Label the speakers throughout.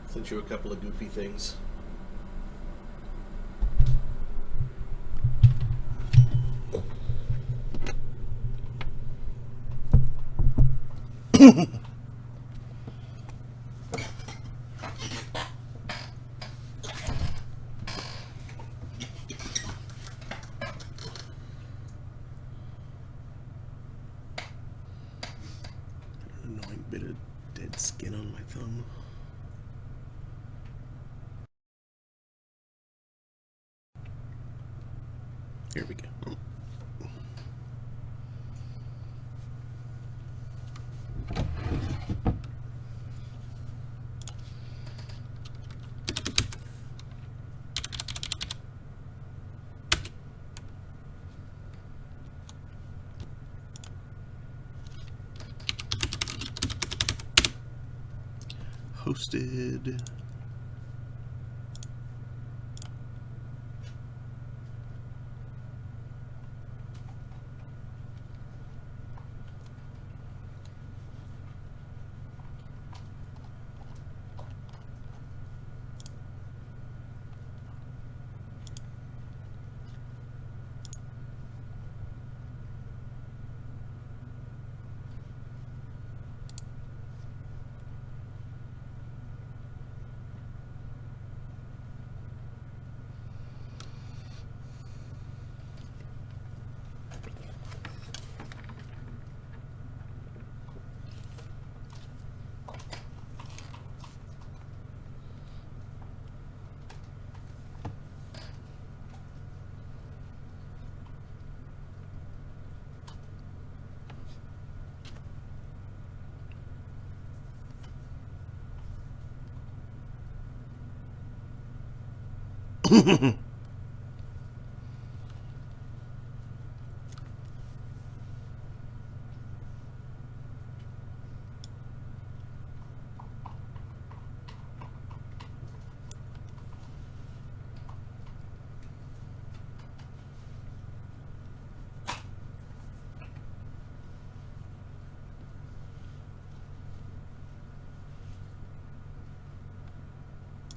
Speaker 1: Sent you a couple of goofy things. An annoying bit of dead skin on my thumb. Here we go. Hosted.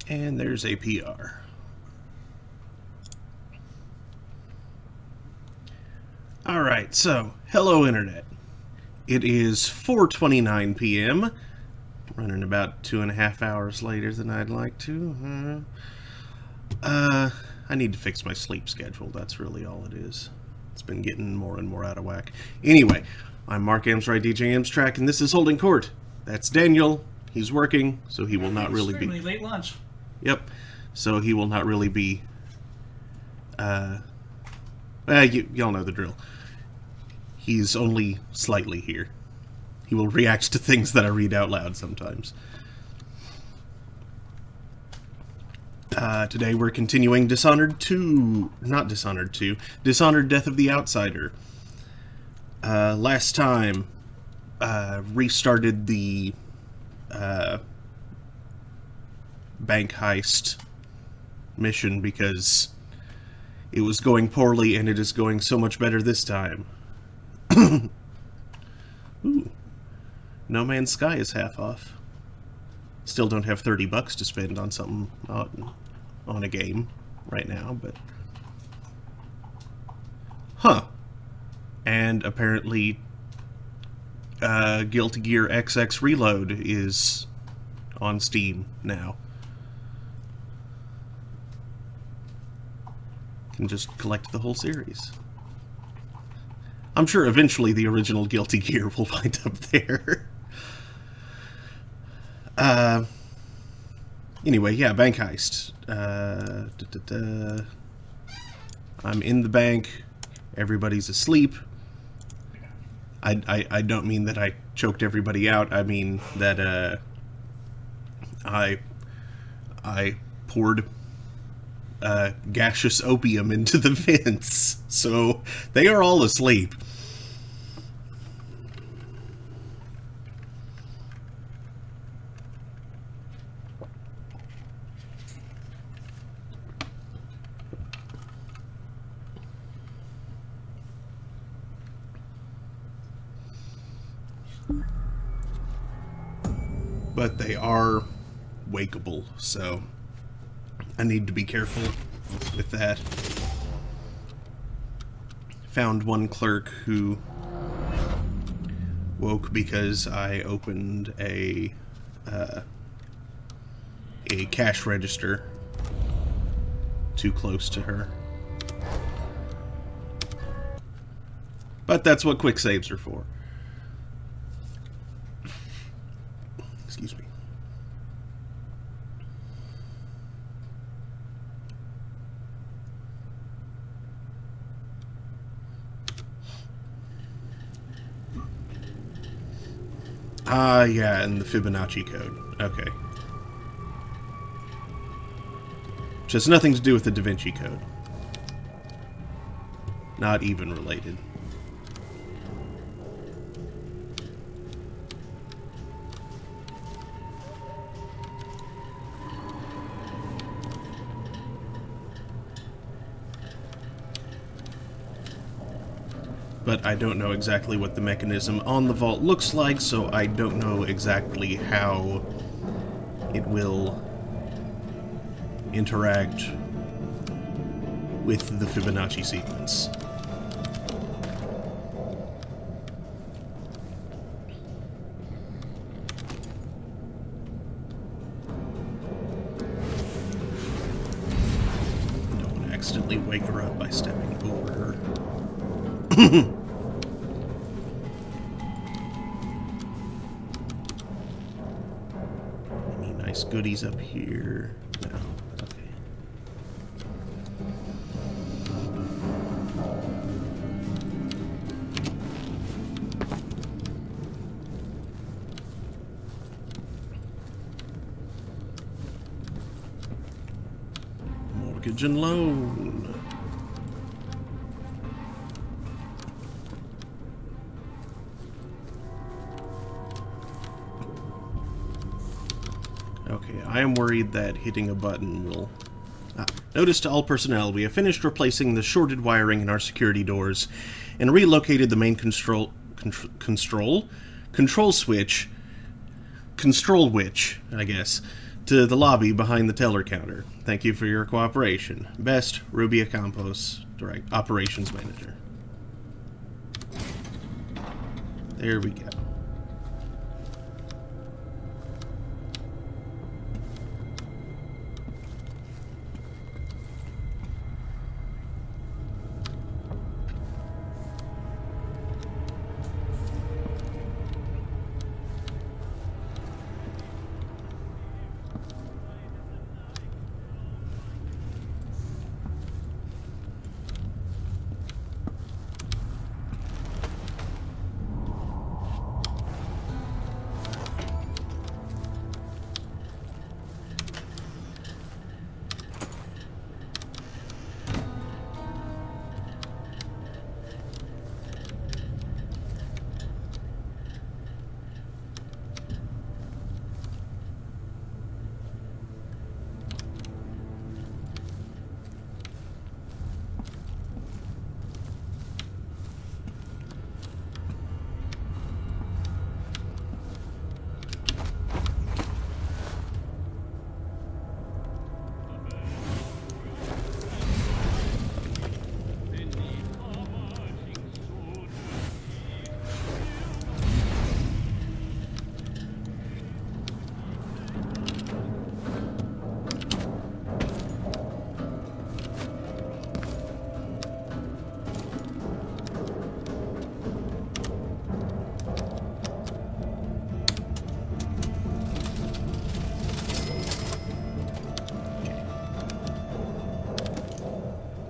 Speaker 1: And there's a PR. Alright, so, hello Internet. It is 4:29 p.m. Running about 2.5 hours later than I'd like to. I need to fix my sleep schedule, that's really all it is. It's been getting more and more out of whack. Anyway, I'm Mark Amstrad, DJ Amstrack, and this is Holding Court. That's Daniel. He's working, so he will not really be...
Speaker 2: late lunch.
Speaker 1: Yep. So he will not really be... y'all know the drill. He's only slightly here. He will react to things that I read out loud sometimes. Today we're continuing Dishonored 2... Not Dishonored 2. Dishonored Death of the Outsider. Last time, restarted the... bank heist mission because it was going poorly and it is going so much better this time. Ooh. No Man's Sky is half off. Still don't have $30 to spend on something on a game right now, but... Huh. And apparently Guilty Gear XX Reload is on Steam now. Can just collect the whole series. I'm sure eventually the original Guilty Gear will wind up there. Anyway, yeah, bank heist. I'm in the bank. Everybody's asleep. I don't mean that I choked everybody out. I mean that I poured gaseous opium into the vents, so they are all asleep. But they are wakeable, so I need to be careful with that. Found one clerk who woke because I opened a cash register too close to her. But that's what quick saves are for. Excuse me. Ah, yeah, and the Fibonacci code. Okay. Which has nothing to do with the Da Vinci Code. Not even related. But I don't know exactly what the mechanism on the vault looks like, so I don't know exactly how it will interact with the Fibonacci sequence. Don't want to accidentally wake her up by stepping over her. Any nice goodies up here? No. Okay. Mortgage and loan. Okay, I am worried that hitting a button will... Notice to all personnel, we have finished replacing the shorted wiring in our security doors and relocated the main control switch, I guess, to the lobby behind the teller counter. Thank you for your cooperation. Best, Rubia Campos, Operations Manager. There we go.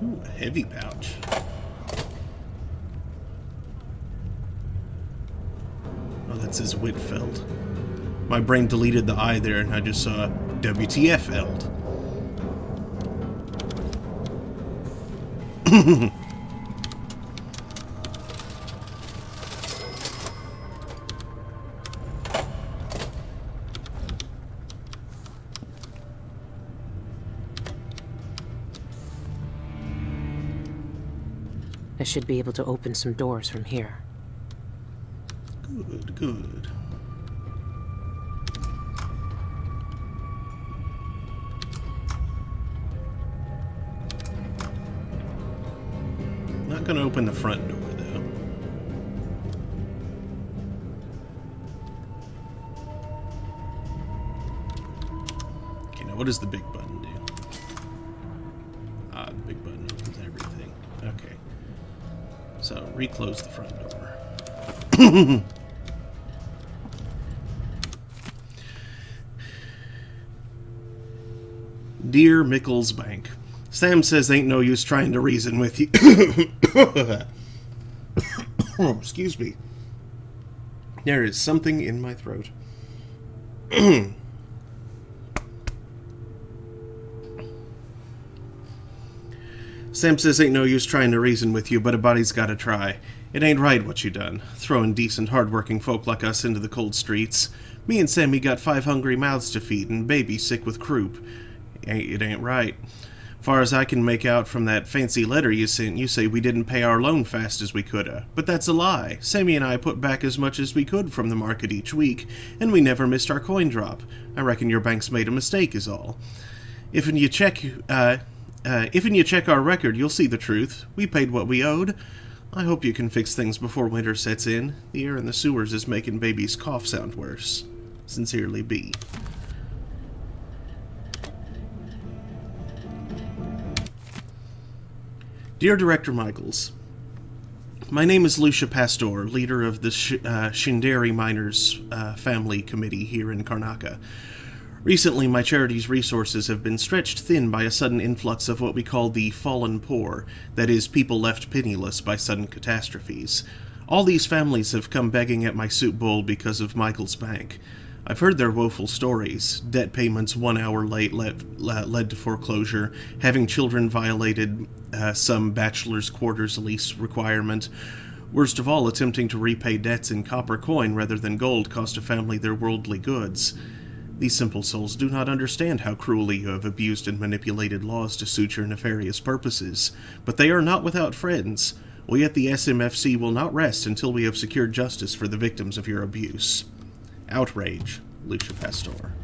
Speaker 1: Ooh, a heavy pouch. Oh, that says Whitfeld. My brain deleted the I there and I just saw WTF-eld.
Speaker 2: I should be able to open some doors from here.
Speaker 1: Good, good. Not gonna open the front door, though. Okay, now what does the big button do? Ah, the big button opens everything. Okay. So, reclose the front door. Dear Mickles Bank, Sam says ain't no use trying to reason with you. Excuse me. There is something in my throat. Sam says ain't no use trying to reason with you, but a body's gotta try. It ain't right what you done, throwing decent, hard-working folk like us into the cold streets. Me and Sammy got 5 hungry mouths to feed, and baby sick with croup. It ain't right. Far as I can make out from that fancy letter you sent, you say we didn't pay our loan fast as we coulda. But that's a lie. Sammy and I put back as much as we could from the market each week, and we never missed our coin drop. I reckon your bank's made a mistake is all. If you check our record, you'll see the truth. We paid what we owed. I hope you can fix things before winter sets in. The air in the sewers is making baby's cough sound worse. Sincerely, B. Dear Director Michaels, my name is Lucia Pastor, leader of the Shinderi Miners Family Committee here in Karnaka. Recently, my charity's resources have been stretched thin by a sudden influx of what we call the fallen poor, that is, people left penniless by sudden catastrophes. All these families have come begging at my soup bowl because of Michael's bank. I've heard their woeful stories. Debt payments 1 hour late led to foreclosure, having children violated some bachelor's quarters lease requirement. Worst of all, attempting to repay debts in copper coin rather than gold cost a family their worldly goods. These simple souls do not understand how cruelly you have abused and manipulated laws to suit your nefarious purposes, but they are not without friends. We at the SMFC will not rest until we have secured justice for the victims of your abuse. Outrage, Lucia Pastor.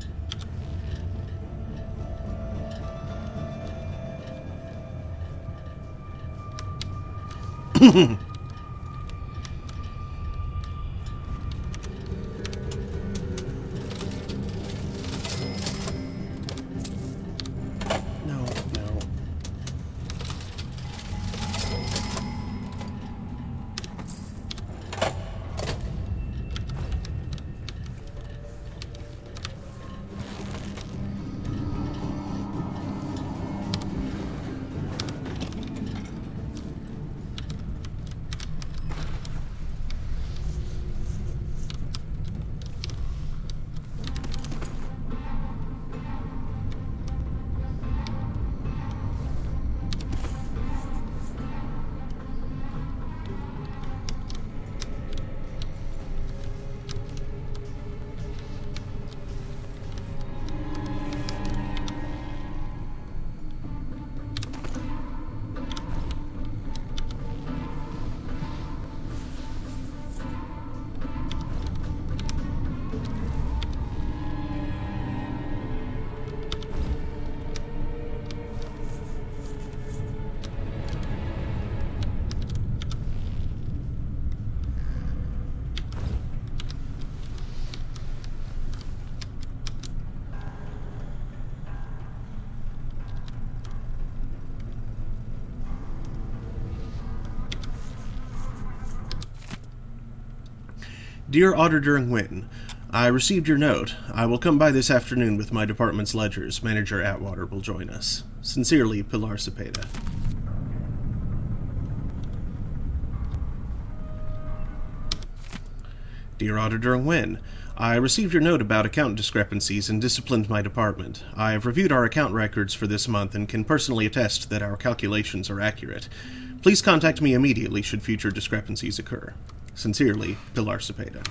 Speaker 1: Dear Auditor Nguyen, I received your note. I will come by this afternoon with my department's ledgers. Manager Atwater will join us. Sincerely, Pilar Cepeda. Dear Auditor Nguyen, I received your note about account discrepancies and disciplined my department. I have reviewed our account records for this month and can personally attest that our calculations are accurate. Please contact me immediately should future discrepancies occur. Sincerely, Pilar Cepeda.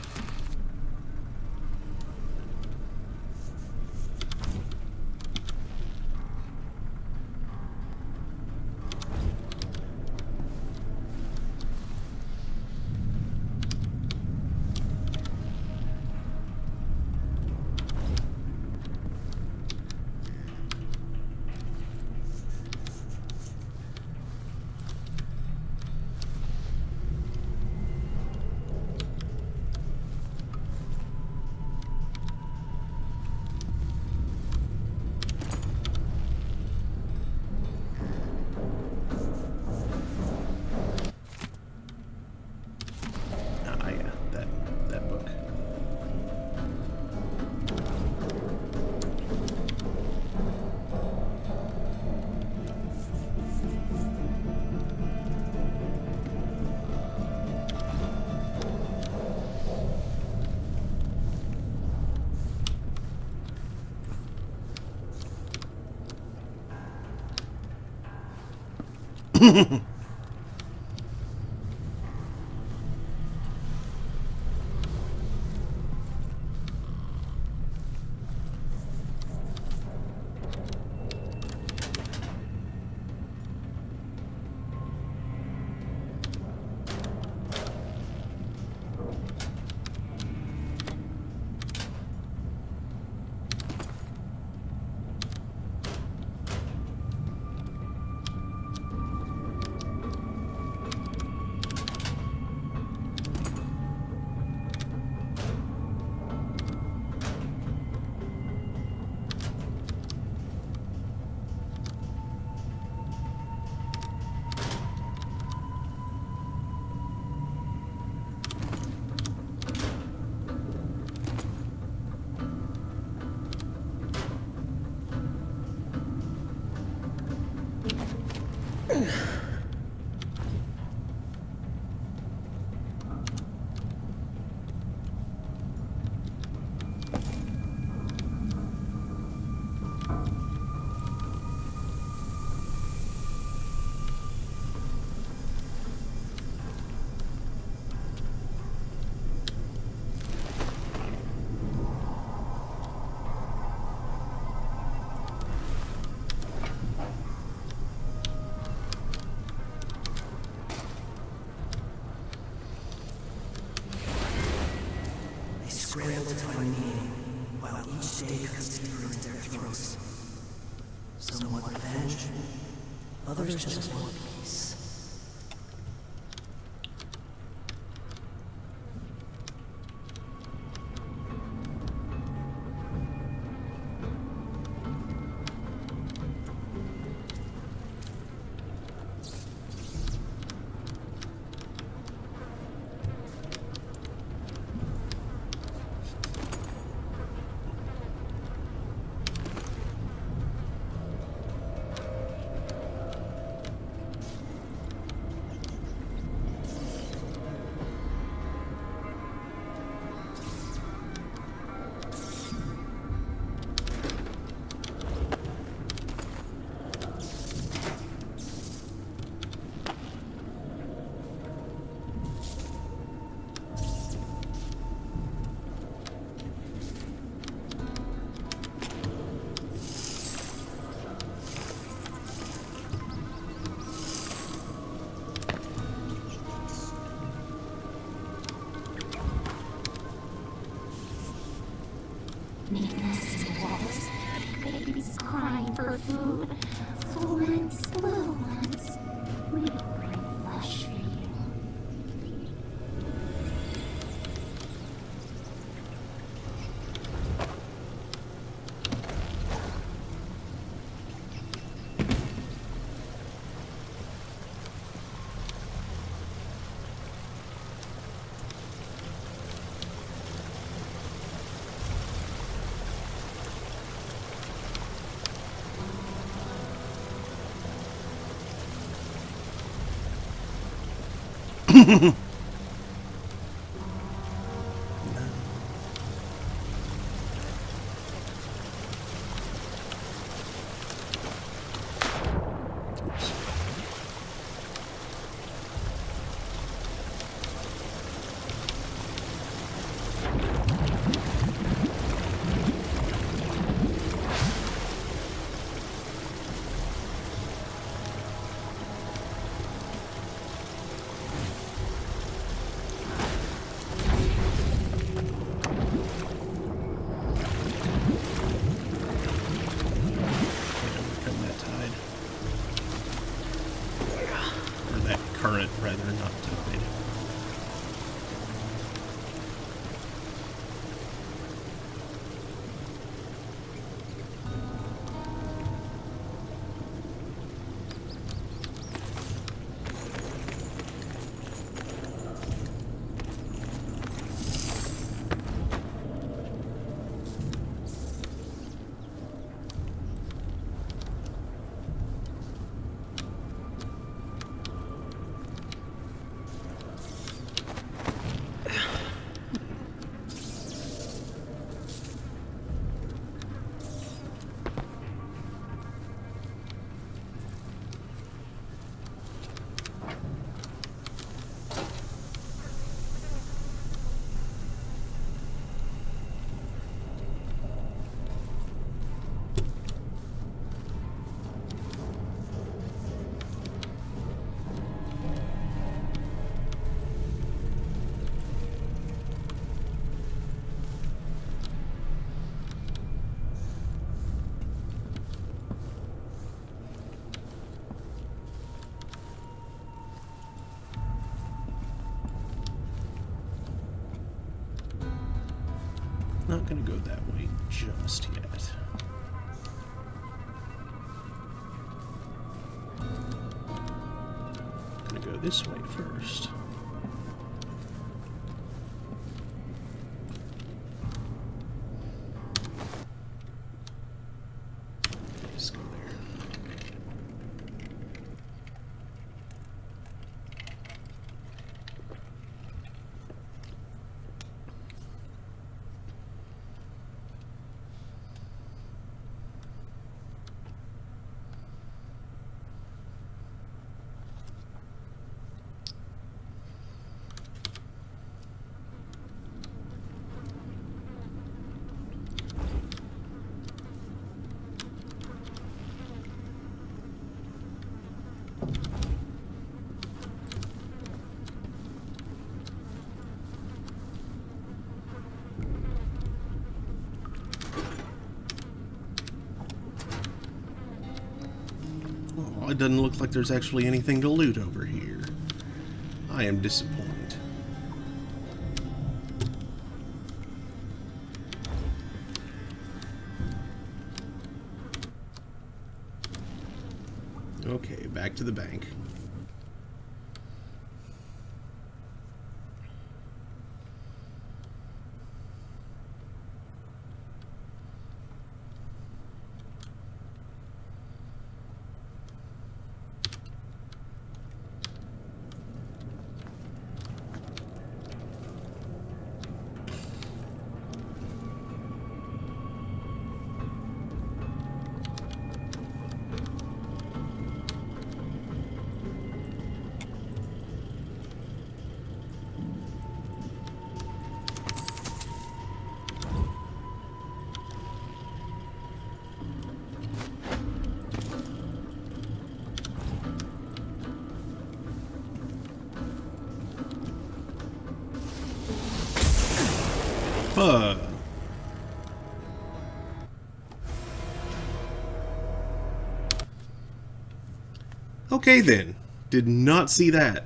Speaker 3: Scramble to find meaning, while each day cuts deeper into their throats. Some want revenge, others just want peace.
Speaker 4: Neatness in the walls, babies crying for food, full ones, little ones. We will bring flesh for you.
Speaker 1: Not gonna go that way just yet. Gonna go this way first. Let's go there. Oh, it doesn't look like there's actually anything to loot over here. I am disappointed. Okay, back to the bank. Fuck. Okay then. Did not see that.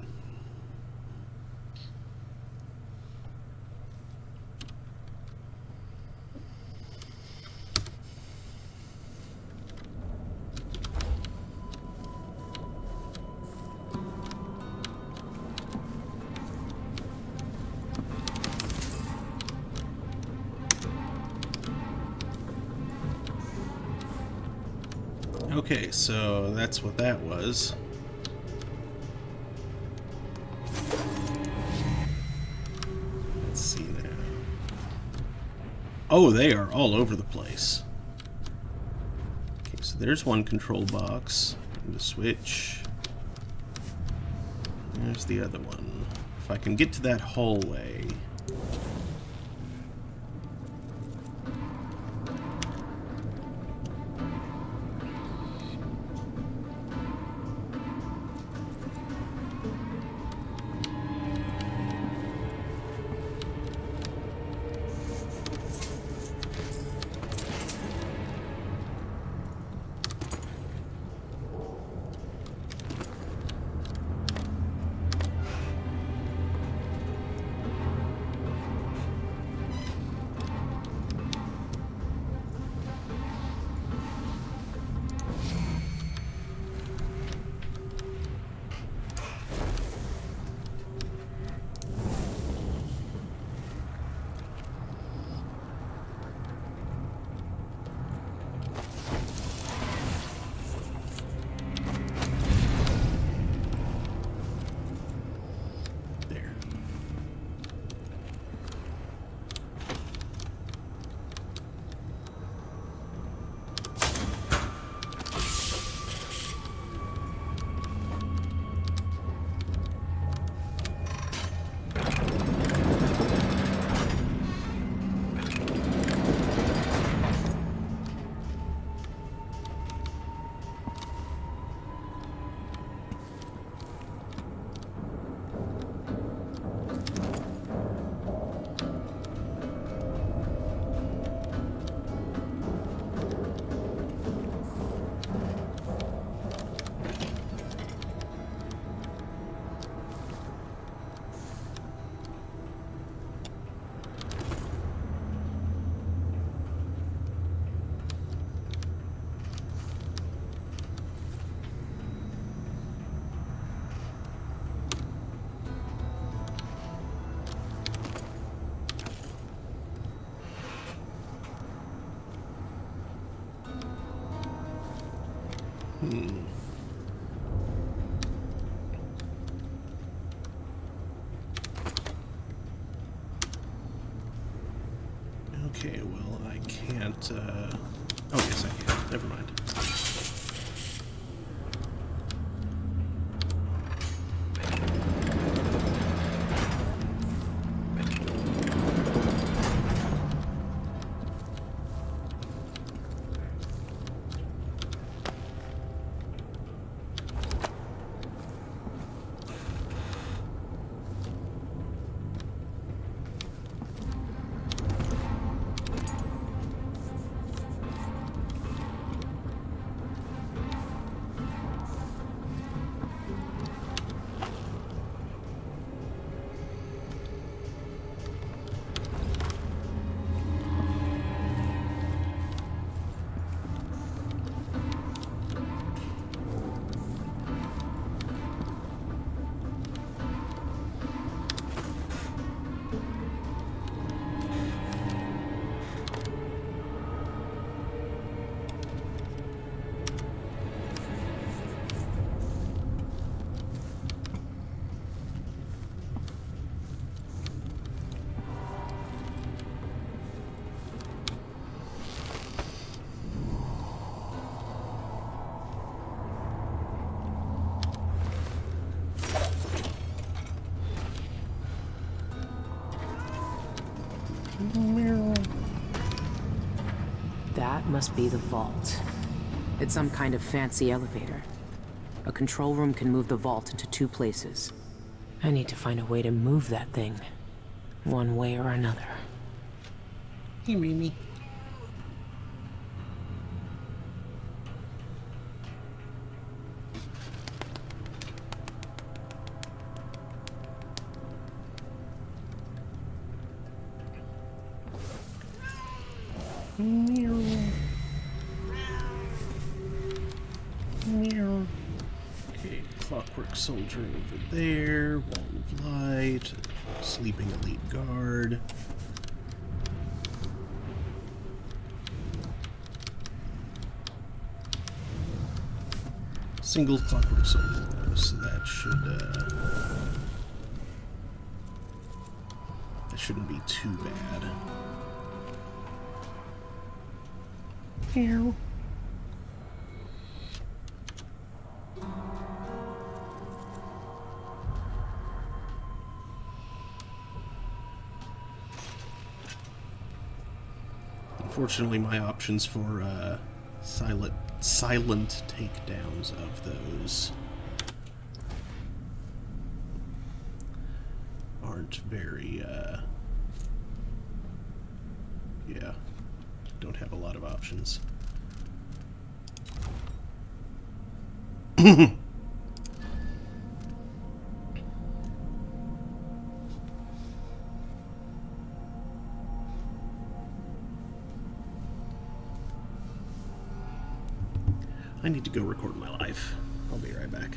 Speaker 1: Okay, so that's what that was. Let's see now. Oh, they are all over the place. Okay, so there's one control box. And the switch. There's the other one. If I can get to that hallway... Okay, well, I can't, oh, yes, I can. Never mind.
Speaker 2: That must be the vault. It's some kind of fancy elevator. A control room can move the vault into 2 places. I need to find a way to move that thing, one way or another.
Speaker 1: Hey, Mimi. Okay, clockwork soldier over there, wall of light, sleeping elite guard. Single clockwork soldier, though, so that shouldn't be too bad. Meow. Unfortunately, my options for silent takedowns of those aren't very yeah, don't have a lot of options. I need to go record my life. I'll be right back.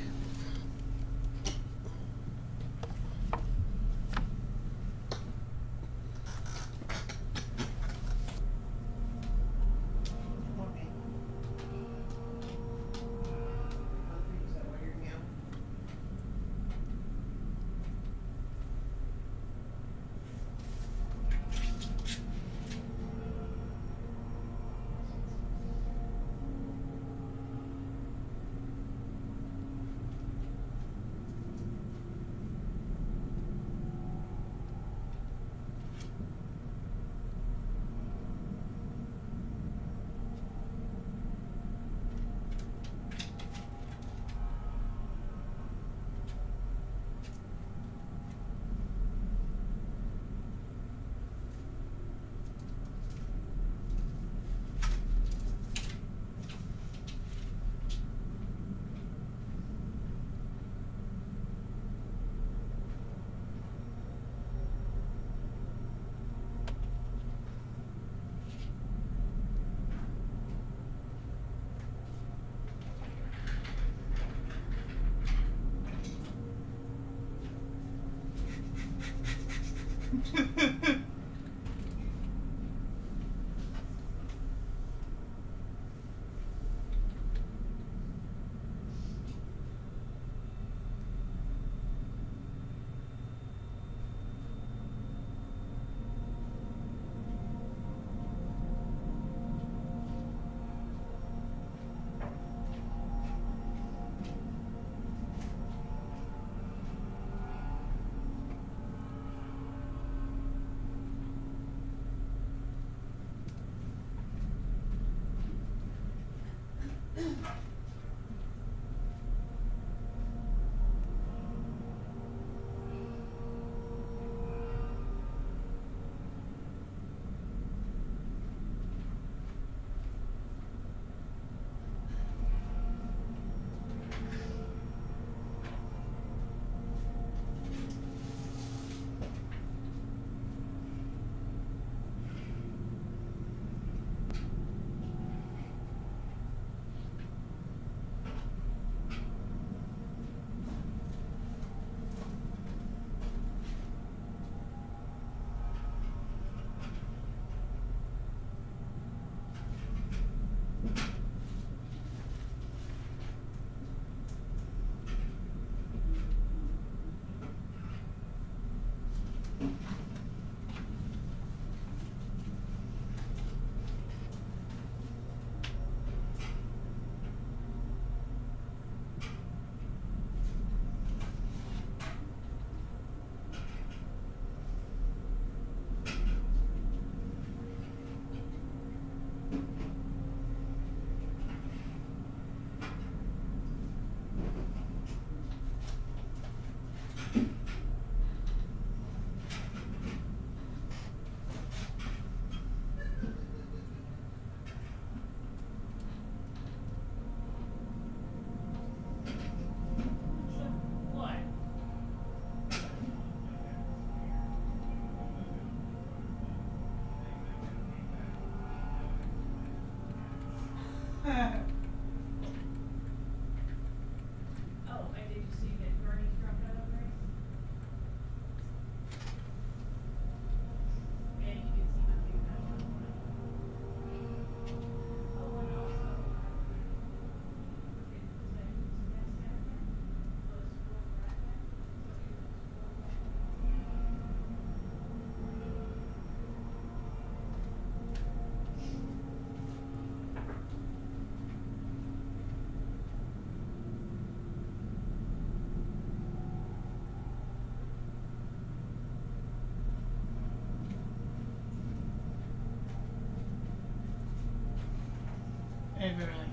Speaker 5: Hey, Beverly.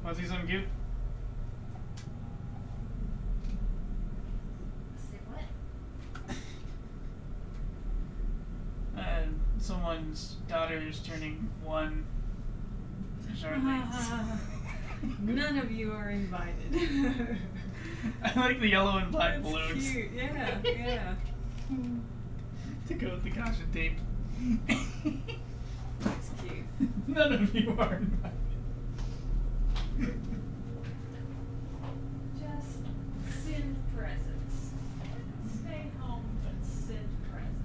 Speaker 5: Want to see something cute?
Speaker 6: Say what?
Speaker 5: Someone's daughter is turning 1 shortly.
Speaker 6: None of you are invited.
Speaker 5: I like the yellow and black
Speaker 6: That's
Speaker 5: balloons.
Speaker 6: cute. Yeah, yeah.
Speaker 5: To go with the caution tape.
Speaker 6: That's cute.
Speaker 5: None of you are invited.
Speaker 6: Just send presents. Stay home, but send presents.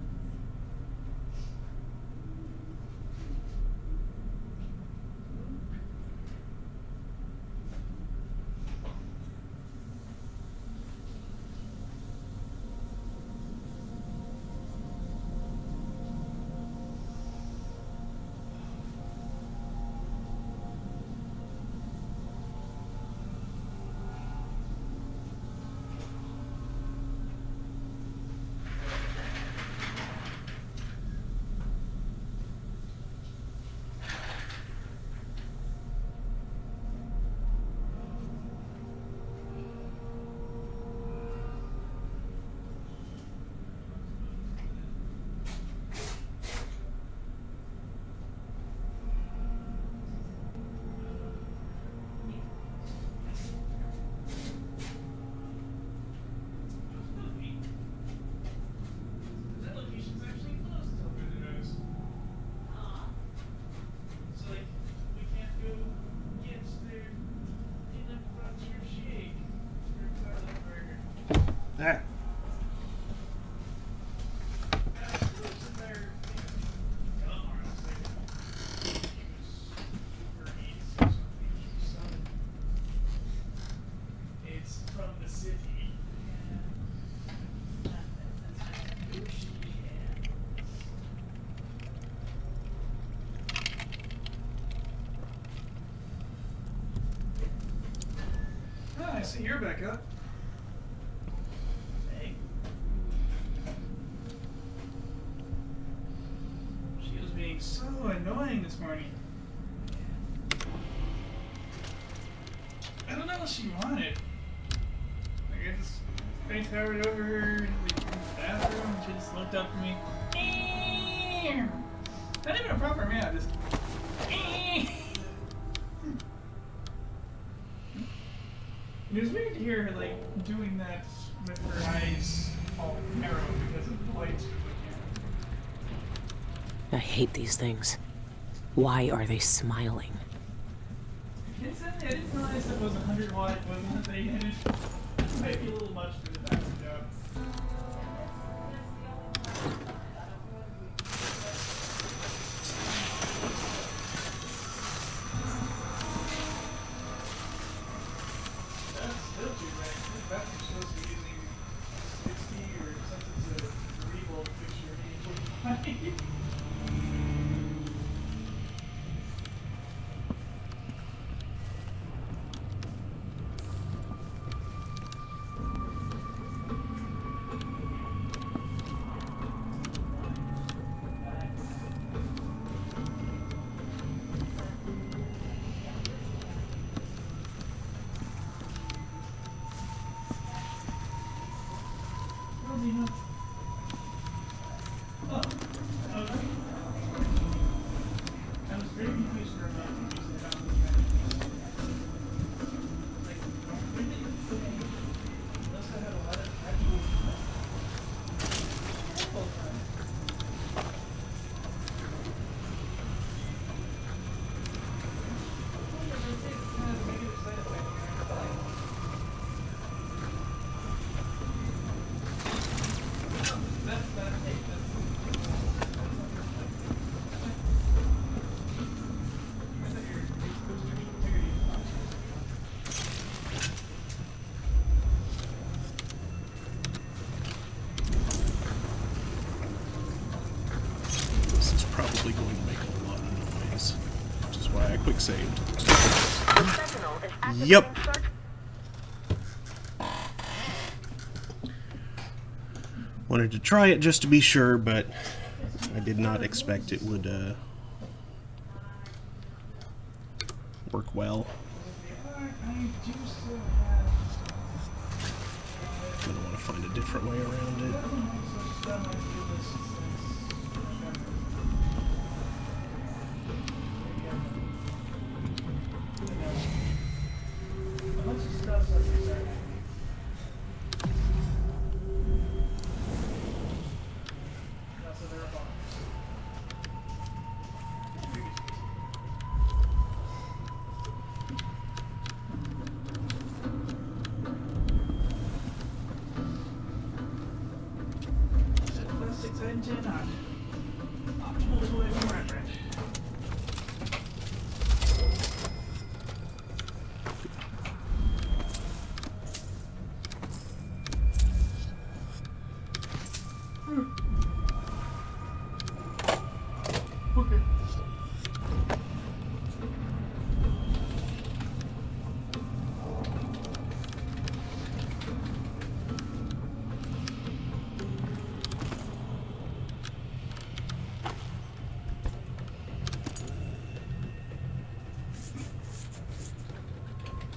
Speaker 5: That location's actually close to Visitors. So, like, we can't go get their peanut butter shake or garlic burger.
Speaker 1: Ah.
Speaker 5: It's from the city. Ah, I see you're back up. Hey. She was being so annoying this morning. I don't know what she wanted. Like, I just face towered over her in the bathroom and she just looked up at me. Not even a proper meow, just. It was weird to hear her, like, doing that with her eyes all narrow because of the light.
Speaker 2: I hate these things. Why are they smiling?
Speaker 5: Incidentally, I didn't realize that was 100 watt equivalent they had. It might be a little much for the bathroom job. That's still too bad. This bathroom's supposed to be using 60 or something to 3 volt fixture. 45.
Speaker 1: Probably going to make a lot of noise, which is why I quick saved. Yep. Wanted to try it just to be sure, but I did not expect it would work well. I'm gonna want to find a different way around it.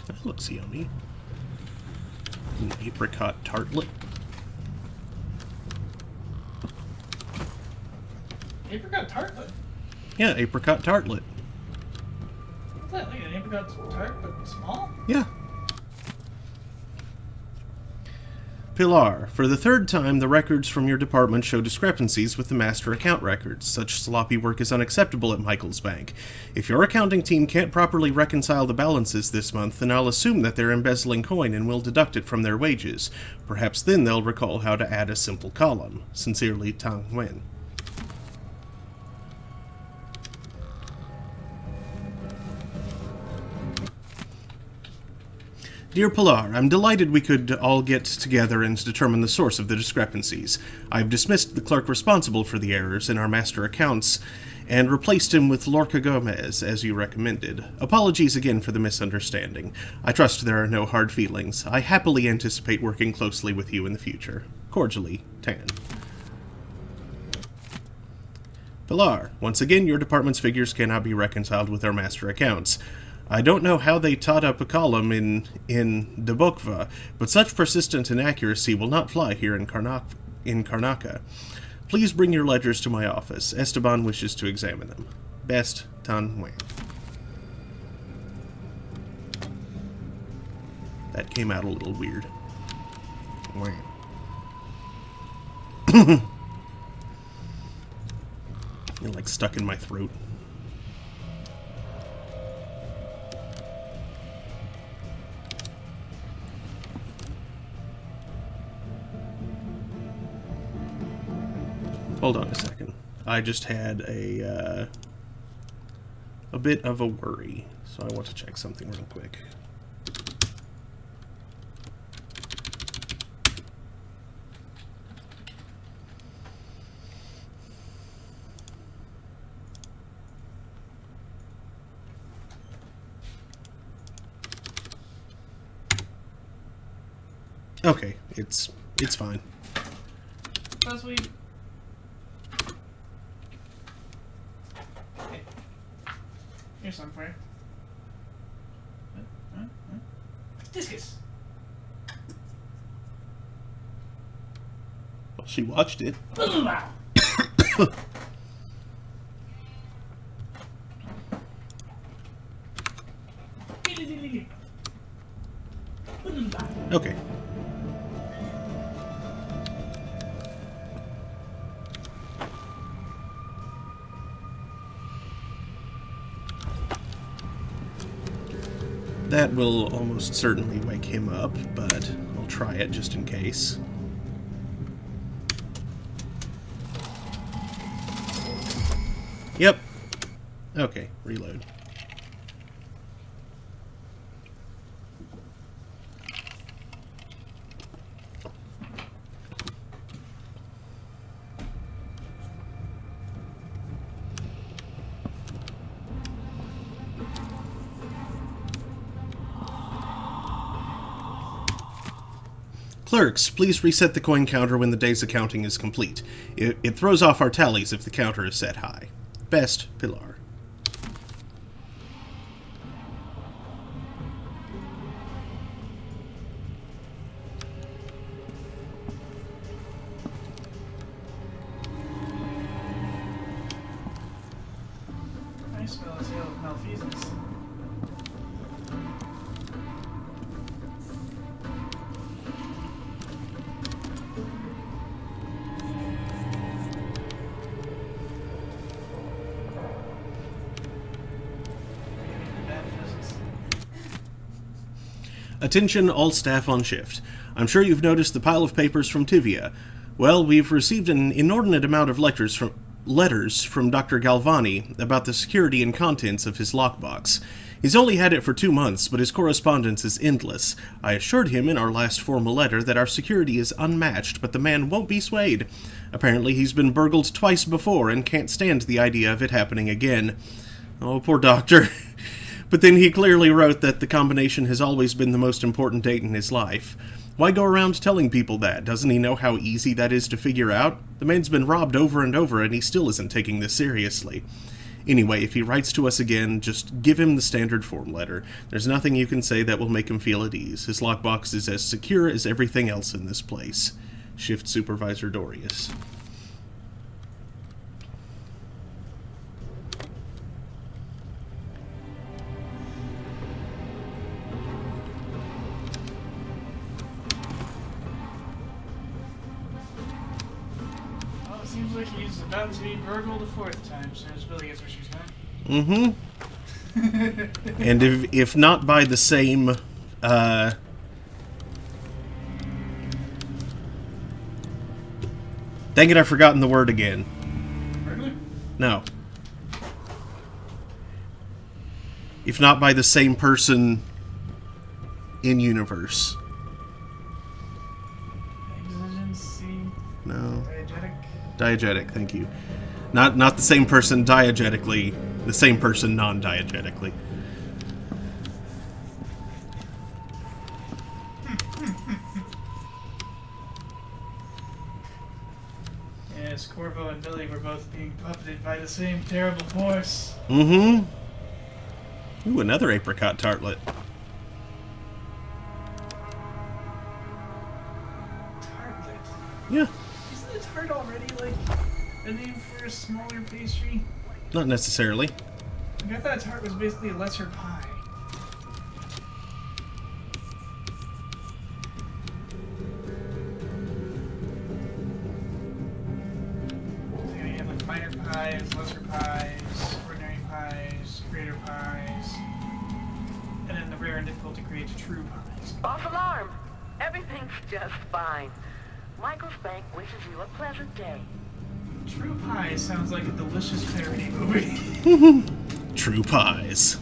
Speaker 1: That looks yummy. An apricot tartlet.
Speaker 5: Apricot tartlet?
Speaker 1: Yeah, apricot tartlet.
Speaker 5: What's that? Like an apricot tart, but small?
Speaker 1: Yeah. Pilar, for the third time, the records from your department show discrepancies with the master account records. Such sloppy work is unacceptable at Michael's Bank. If your accounting team can't properly reconcile the balances this month, then I'll assume that they're embezzling coin and will deduct it from their wages. Perhaps then they'll recall how to add a simple column. Sincerely, Tang Wen. Dear Pilar, I'm delighted we could all get together and determine the source of the discrepancies. I've dismissed the clerk responsible for the errors in our master accounts and replaced him with Lorca Gomez, as you recommended. Apologies again for the misunderstanding. I trust there are no hard feelings. I happily anticipate working closely with you in the future. Cordially, Tan. Pilar, once again, your department's figures cannot be reconciled with our master accounts. I don't know how they taught up a column in the Bokva, but such persistent inaccuracy will not fly here in Karnaca. Please bring your ledgers to my office. Esteban wishes to examine them. Best, Tan Wang. That came out a little weird. Wang. You're like stuck in my throat. Hold on a second. I just had a bit of a worry, so I want to check something real quick. Okay, it's fine.
Speaker 5: Plus we... Hey. Here's something for you. Discus!
Speaker 1: Well, she watched it. Okay. That will almost certainly wake him up, but I'll try it just in case. Yep. Okay, reload. Clerks, please reset the coin counter when the day's accounting is complete. It throws off our tallies if the counter is set high. Best, Pilar.
Speaker 5: I smell a tail of malfeasance.
Speaker 1: Attention all staff on shift. I'm sure you've noticed the pile of papers from Tivia. Well, we've received an inordinate amount of letters from Dr. Galvani about the security and contents of his lockbox. He's only had it for 2 months, but his correspondence is endless. I assured him in our last formal letter that our security is unmatched, but the man won't be swayed. Apparently he's been burgled twice before and can't stand the idea of it happening again. Oh, poor doctor. But then he clearly wrote that the combination has always been the most important date in his life. Why go around telling people that? Doesn't he know how easy that is to figure out? The man's been robbed over and over and he still isn't taking this seriously. Anyway, if he writes to us again, just give him the standard form letter. There's nothing you can say that will make him feel at ease. His lockbox is as secure as everything else in this place. Shift Supervisor Dorius.
Speaker 5: Seems like he's about to be burgled a 4th time, so his Billy gets what she's got.
Speaker 1: Mm-hmm. And if not by the same, dang it, I've forgotten the word again.
Speaker 5: Burglar?
Speaker 1: No. If not by the same person in universe.
Speaker 5: Exigency?
Speaker 1: No.
Speaker 5: Diegetic?
Speaker 1: Diegetic, thank you. Not the same person diegetically, the same person non-diegetically.
Speaker 5: Yes, Corvo and Billy were both being puppeted by the same terrible force.
Speaker 1: Mm-hmm. Ooh, another apricot tartlet.
Speaker 5: Tartlet.
Speaker 1: Yeah,
Speaker 5: Isn't a tart already like a name for a smaller pastry?
Speaker 1: not necessarily.
Speaker 5: Like, I thought tart was basically a lesser pie. So you have like minor pies, lesser pies, ordinary pies, greater pies, and then the rare and difficult to create true pies.
Speaker 7: False alarm! Everything's just fine. Michael Spank wishes you a pleasant day.
Speaker 5: True Pies sounds like a delicious parody movie.
Speaker 1: True pies.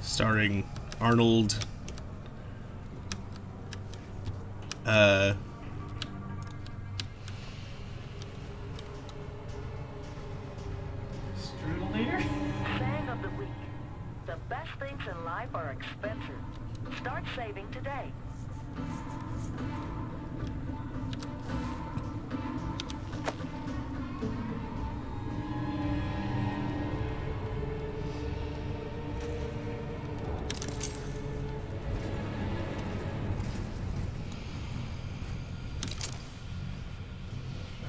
Speaker 1: Starring Arnold.
Speaker 5: Strudel later?
Speaker 7: Saying of the week. The best things in life are expensive. Start saving today.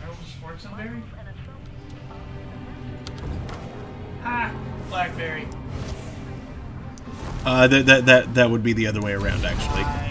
Speaker 5: Harold Schwarzenberry? Ha! Blackberry.
Speaker 1: That would be the other way around, actually.
Speaker 5: Bye.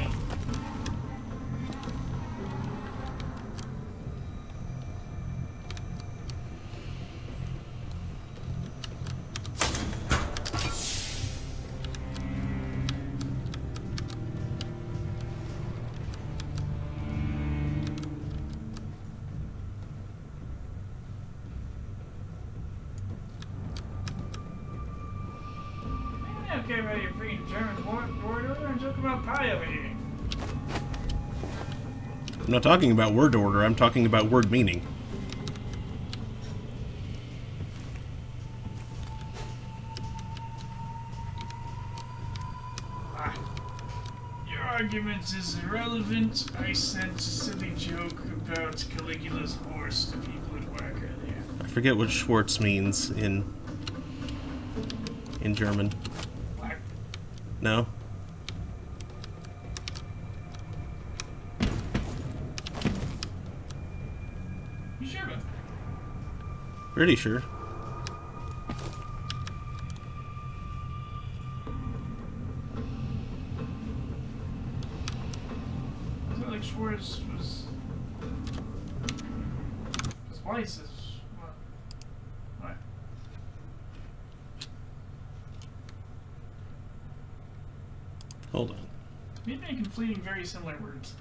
Speaker 5: Man, okay about your freaking German word order and joke about pie over here.
Speaker 1: I'm not talking about word order, I'm talking about word meaning.
Speaker 5: Ah. Your argument is irrelevant. I sent a silly joke about Caligula's horse to people at work earlier.
Speaker 1: I forget what Schwartz means in German.
Speaker 5: Black.
Speaker 1: No?
Speaker 5: You sure about that?
Speaker 1: Pretty sure.
Speaker 5: I feel like Schwartz was. His wife is. What?
Speaker 1: Hold on.
Speaker 5: Maybe I'm conflating very similar words.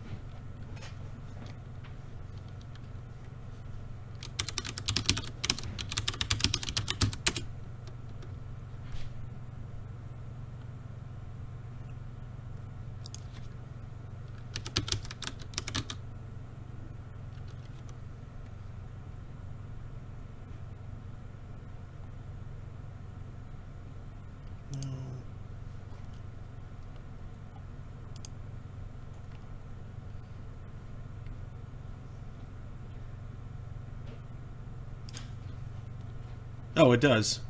Speaker 1: Oh, it does.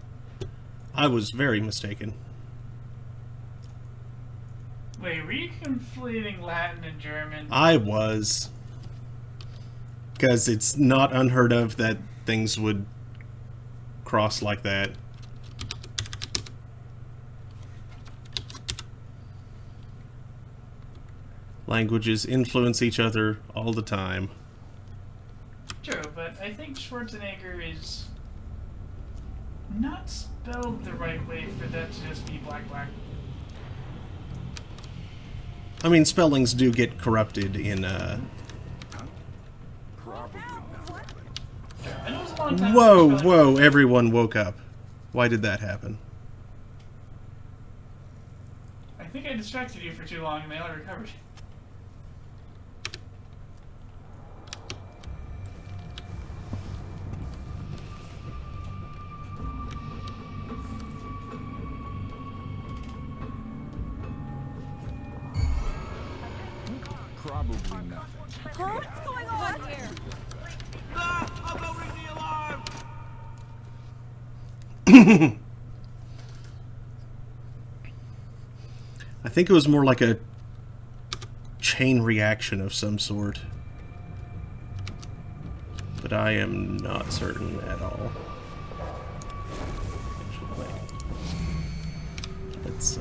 Speaker 1: I was very mistaken.
Speaker 5: Wait, were you conflating Latin and German?
Speaker 1: I was. Because it's not unheard of that things would cross like that. Languages influence each other all the time.
Speaker 5: True, but I think Schwarzenegger is not spelled the right way for that to just be black.
Speaker 1: I mean, spellings do get corrupted in,
Speaker 5: I know it was a long time
Speaker 1: Whoa,
Speaker 5: ago,
Speaker 1: whoa, everyone woke up. Why did that happen?
Speaker 5: I think I distracted you for too long and they all recovered.
Speaker 8: Probably nothing.
Speaker 9: Huh? What's going on here?
Speaker 10: I'll go ring the alarm!
Speaker 1: I think it was more like a chain reaction of some sort. But I am not certain at all. Actually, wait. Let's,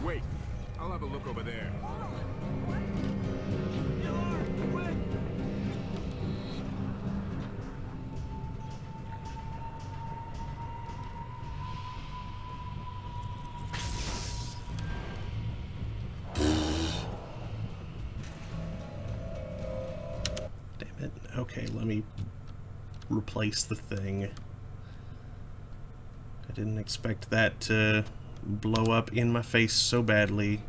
Speaker 8: Wait, I'll have a look over there.
Speaker 1: damn it. Okay, let me replace the thing. I didn't expect that to blow up in my face so badly.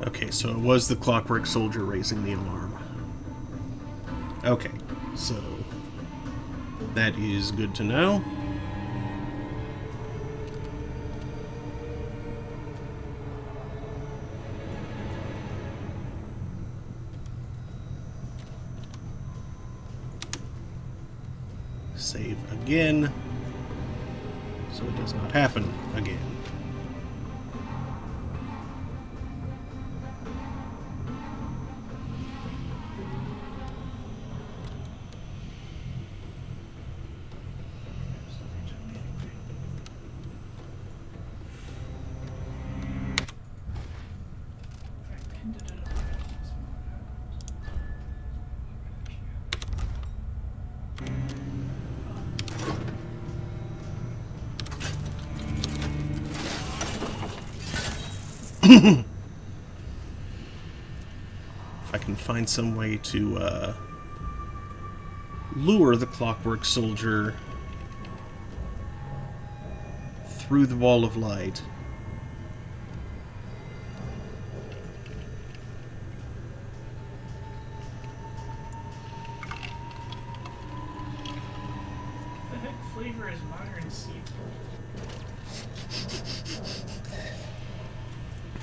Speaker 1: Okay, so it was the Clockwork Soldier raising the alarm. Okay, so that is good to know. Save again, so it does not happen again. If I can find some way to lure the Clockwork Soldier through the wall of light.
Speaker 5: The heck flavor is modern seafood?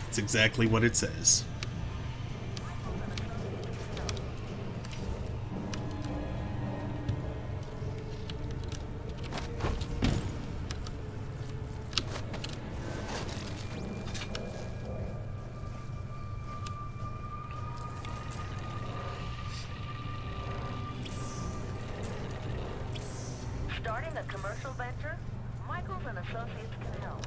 Speaker 1: It's exactly what it says.
Speaker 7: Starting a commercial venture? Michaels and Associates can help.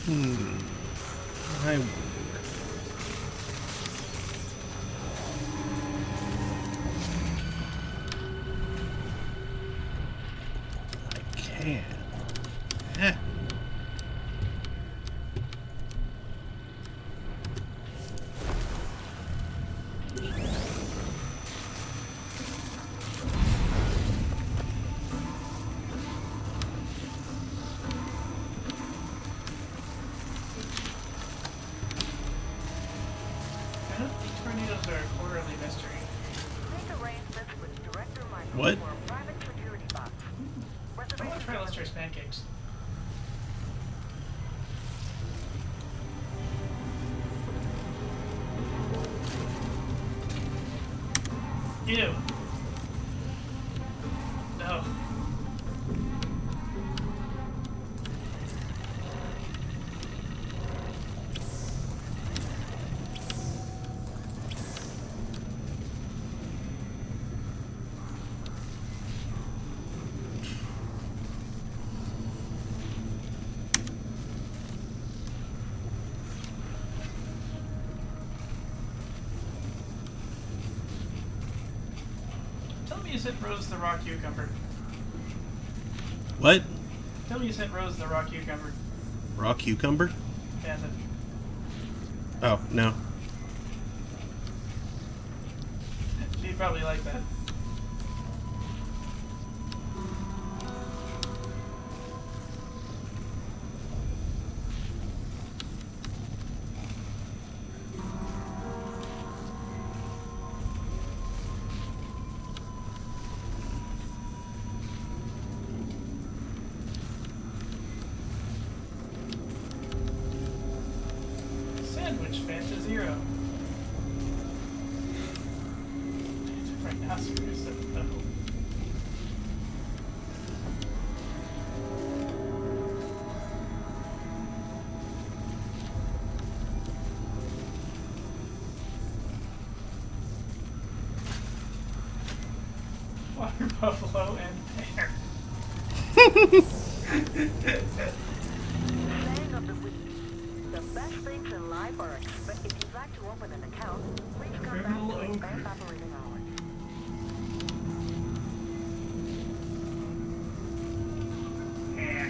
Speaker 1: I can. Eh.
Speaker 5: I don't think tornadoes are a quarterly mystery.
Speaker 7: Make arrangements with Director Michael
Speaker 1: What?
Speaker 7: for a private security box.
Speaker 5: I want to
Speaker 7: Reservations
Speaker 5: try
Speaker 7: are
Speaker 5: Lester's pancakes. Ew. No. Tell me you sent Rose the raw cucumber.
Speaker 1: What?
Speaker 5: Tell me you sent Rose the raw cucumber.
Speaker 1: Raw cucumber?
Speaker 5: Yeah,
Speaker 1: Oh, no.
Speaker 5: she'd probably like that. Sandwich Fanta Zero. Rhinoceros at the water buffalo and bear.
Speaker 7: saying of the week. The best things in life are if you'd like to open an account, please come back
Speaker 5: Criminal
Speaker 7: to
Speaker 5: ogre.
Speaker 7: expand operating hours.
Speaker 5: Yeah.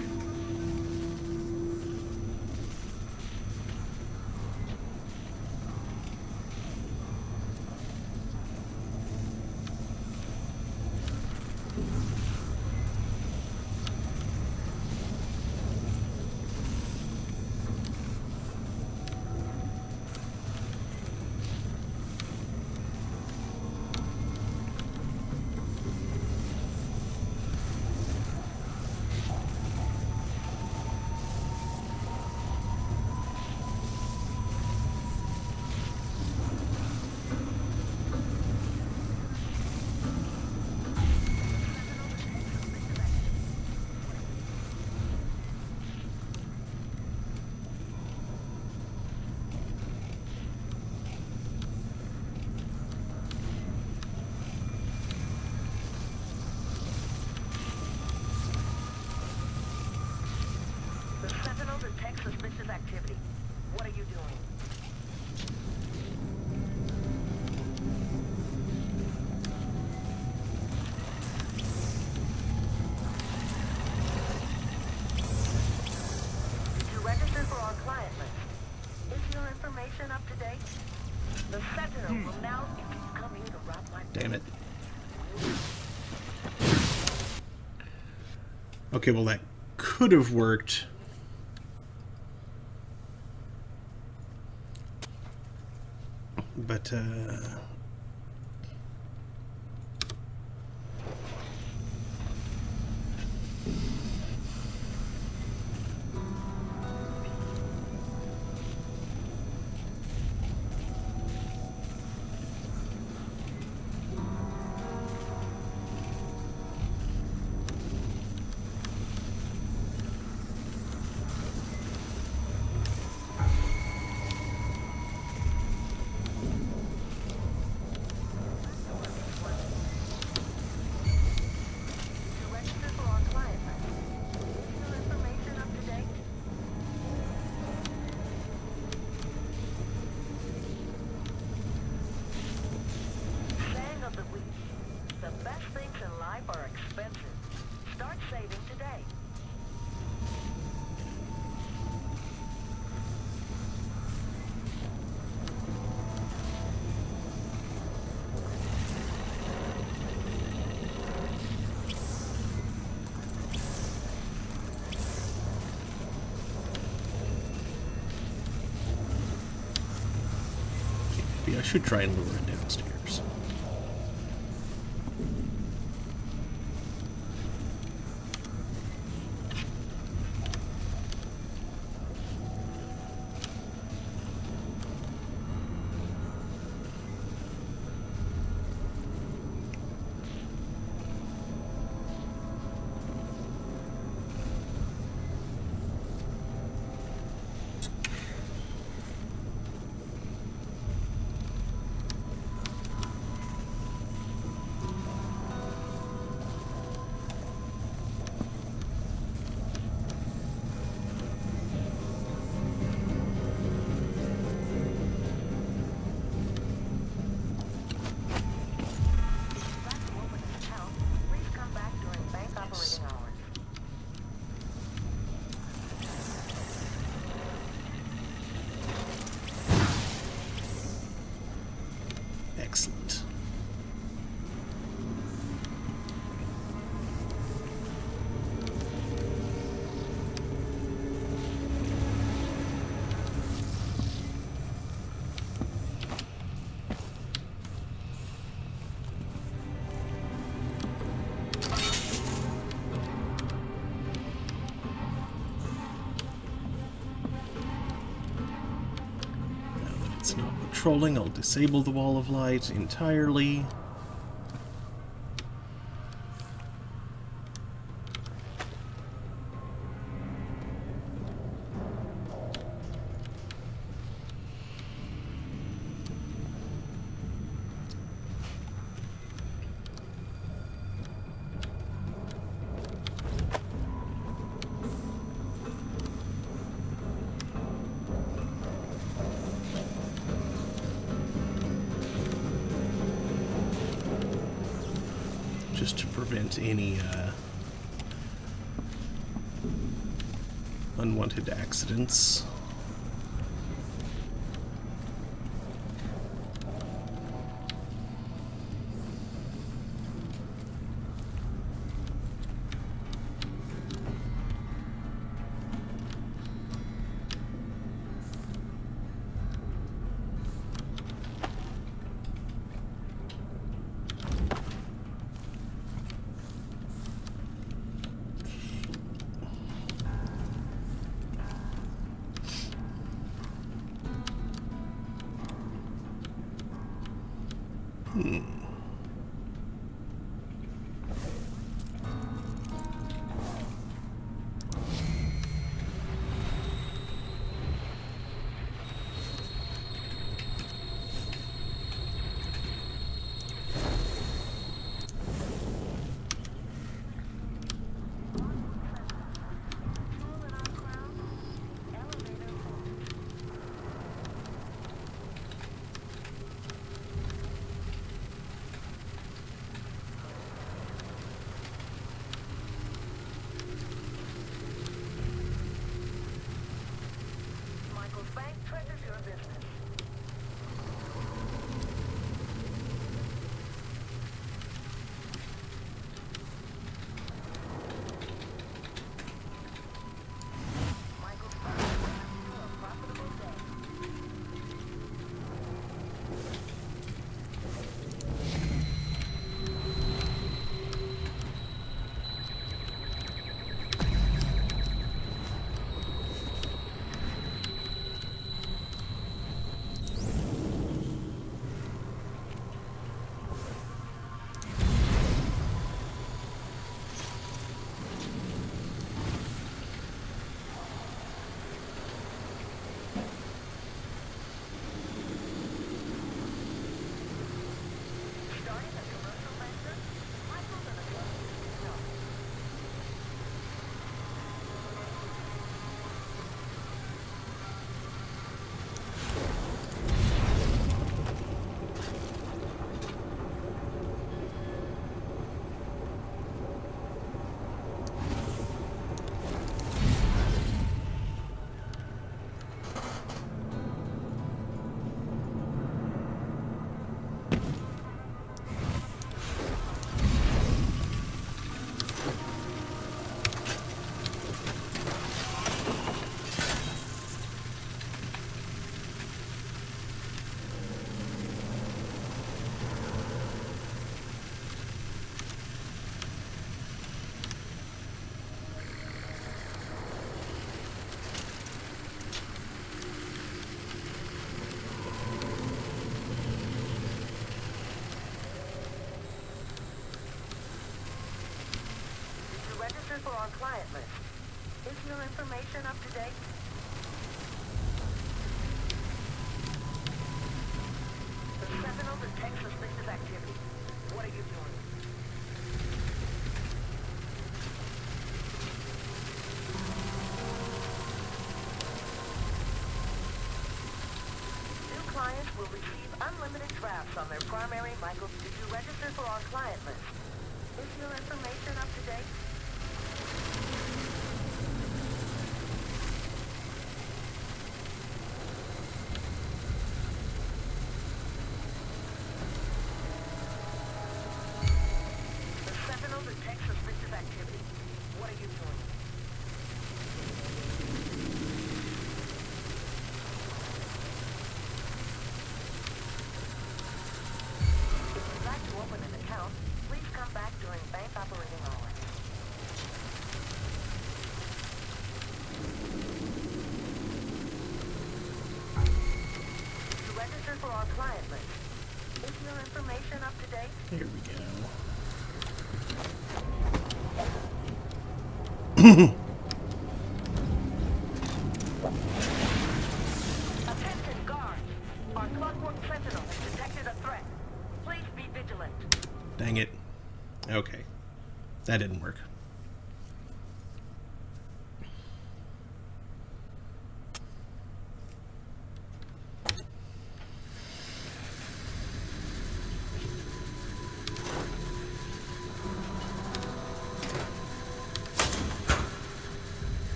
Speaker 5: The Sentinel detects suspicious activity. What are you doing? Did you register for our client list? Is your information up to date? The Sentinel will now if you come here to rob my
Speaker 1: Damn it. Okay, well that could have worked. But,
Speaker 7: life are expensive. Start saving today.
Speaker 1: Maybe I should try and lure it downstairs. Excellent. Now that it's not patrolling, I'll disable the wall of light entirely. Just to prevent any unwanted accidents.
Speaker 7: for our client list. Is your information up to date? The Sentinel detects suspicious activity. What are you doing? New clients will receive unlimited drafts on their primary Michael. Did you register for our client list? Is your information up to date? The Sentinel detects suspicious activity. What are you doing? If you'd like to open an account, please come back during bank operating hours. To register for our client list, is your information up to date?
Speaker 1: Here we go.
Speaker 7: Attention guards! Our Clockwork Sentinel has detected a threat. Please be vigilant.
Speaker 1: Dang it. Okay. That didn't work.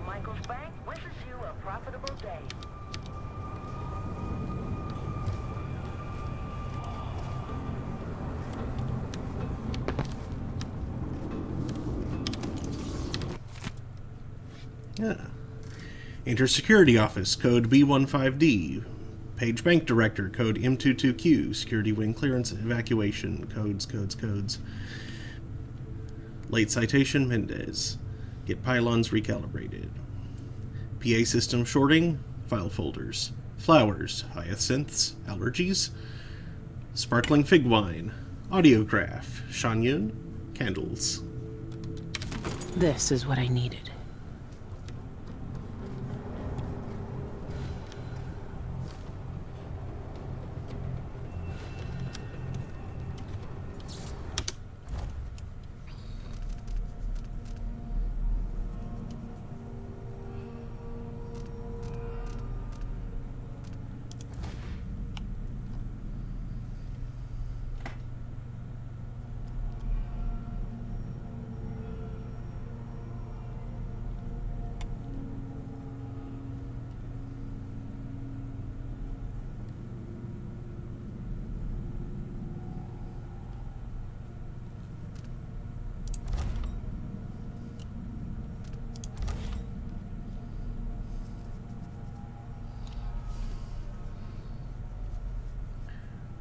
Speaker 7: Michael's Bank wishes you a profitable day.
Speaker 1: Yeah. Enter Security Office, code B15D. Page Bank Director, code M22Q. Security Wing Clearance Evacuation, codes. Late Citation, Mendez. Get pylons recalibrated. PA system shorting, file folders. Flowers, hyacinths, allergies. Sparkling fig wine. Audiograph, Shanyun, candles.
Speaker 2: This is what I needed.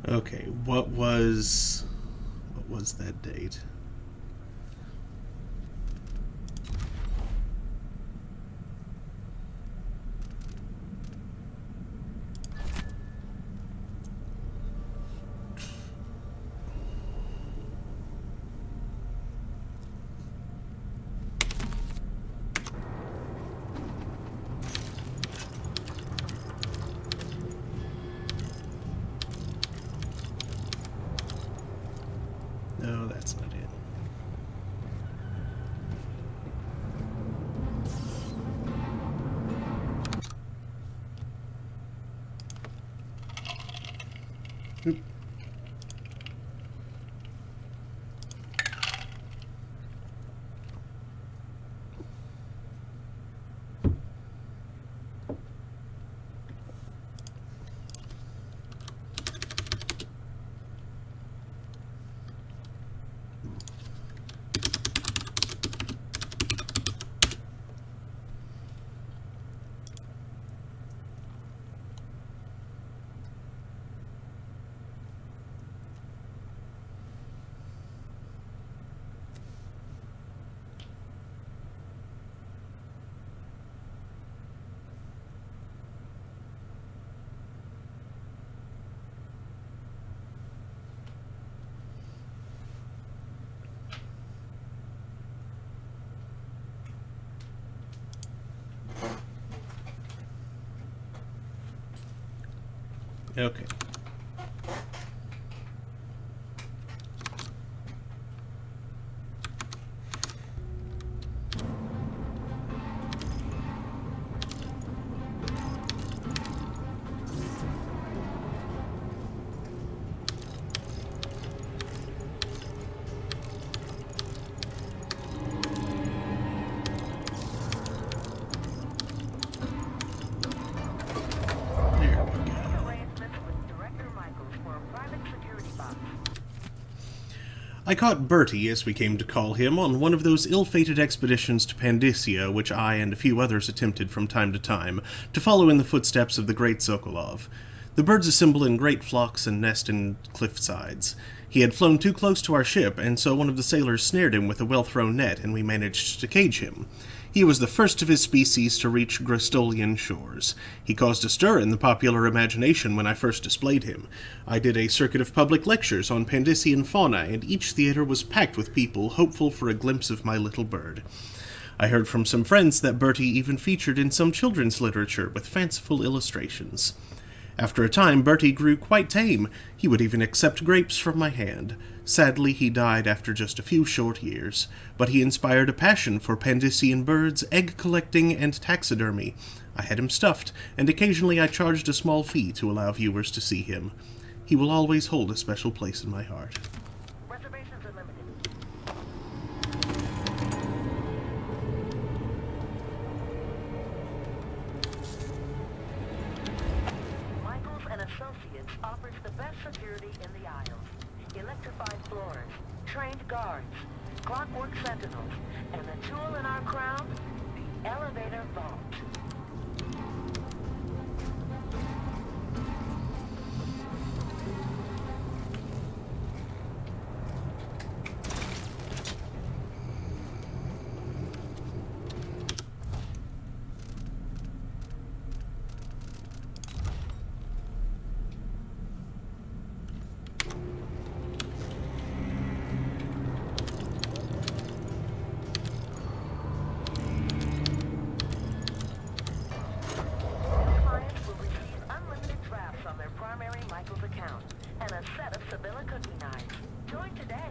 Speaker 1: Okay, what was that date? No, that's not it. Oop. Okay. I caught Bertie, as we came to call him, on one of those ill-fated expeditions to Pandysia which I and a few others attempted from time to follow in the footsteps of the great Sokolov. The birds assemble in great flocks and nest in cliff sides. He had flown too close to our ship, and so one of the sailors snared him with a well-thrown net, and we managed to cage him. He was the first of his species to reach Grostolian shores. He caused a stir in the popular imagination when I first displayed him. I did a circuit of public lectures on Pandysian fauna, and each theater was packed with people hopeful for a glimpse of my little bird. I heard from some friends that Bertie even featured in some children's literature with fanciful illustrations. After a time, Bertie grew quite tame. He would even accept grapes from my hand. Sadly, he died after just a few short years, but he inspired a passion for Pandysian birds, egg collecting, and taxidermy. I had him stuffed, and occasionally I charged a small fee to allow viewers to see him. He will always hold a special place in my heart.
Speaker 7: Reservations are limited. Michaels and Associates offers the best security in the Isles. Electrified floors, trained guards, clockwork sentinels, and the jewel in our crown, the elevator vault. And a set of Sibylla cookie knives. Join today.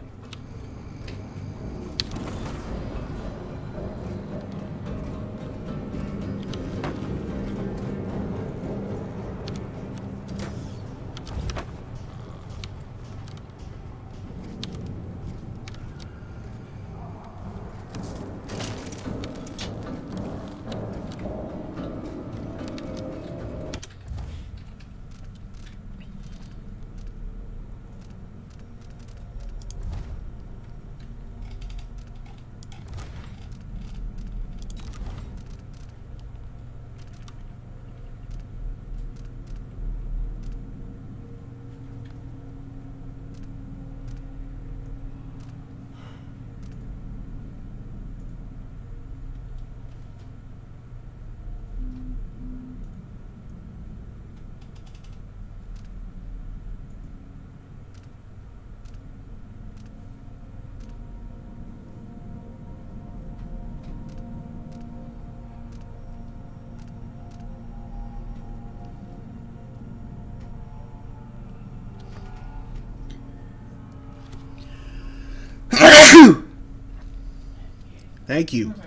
Speaker 1: Thank you.
Speaker 5: Okay.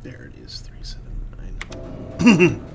Speaker 1: There it is, 379.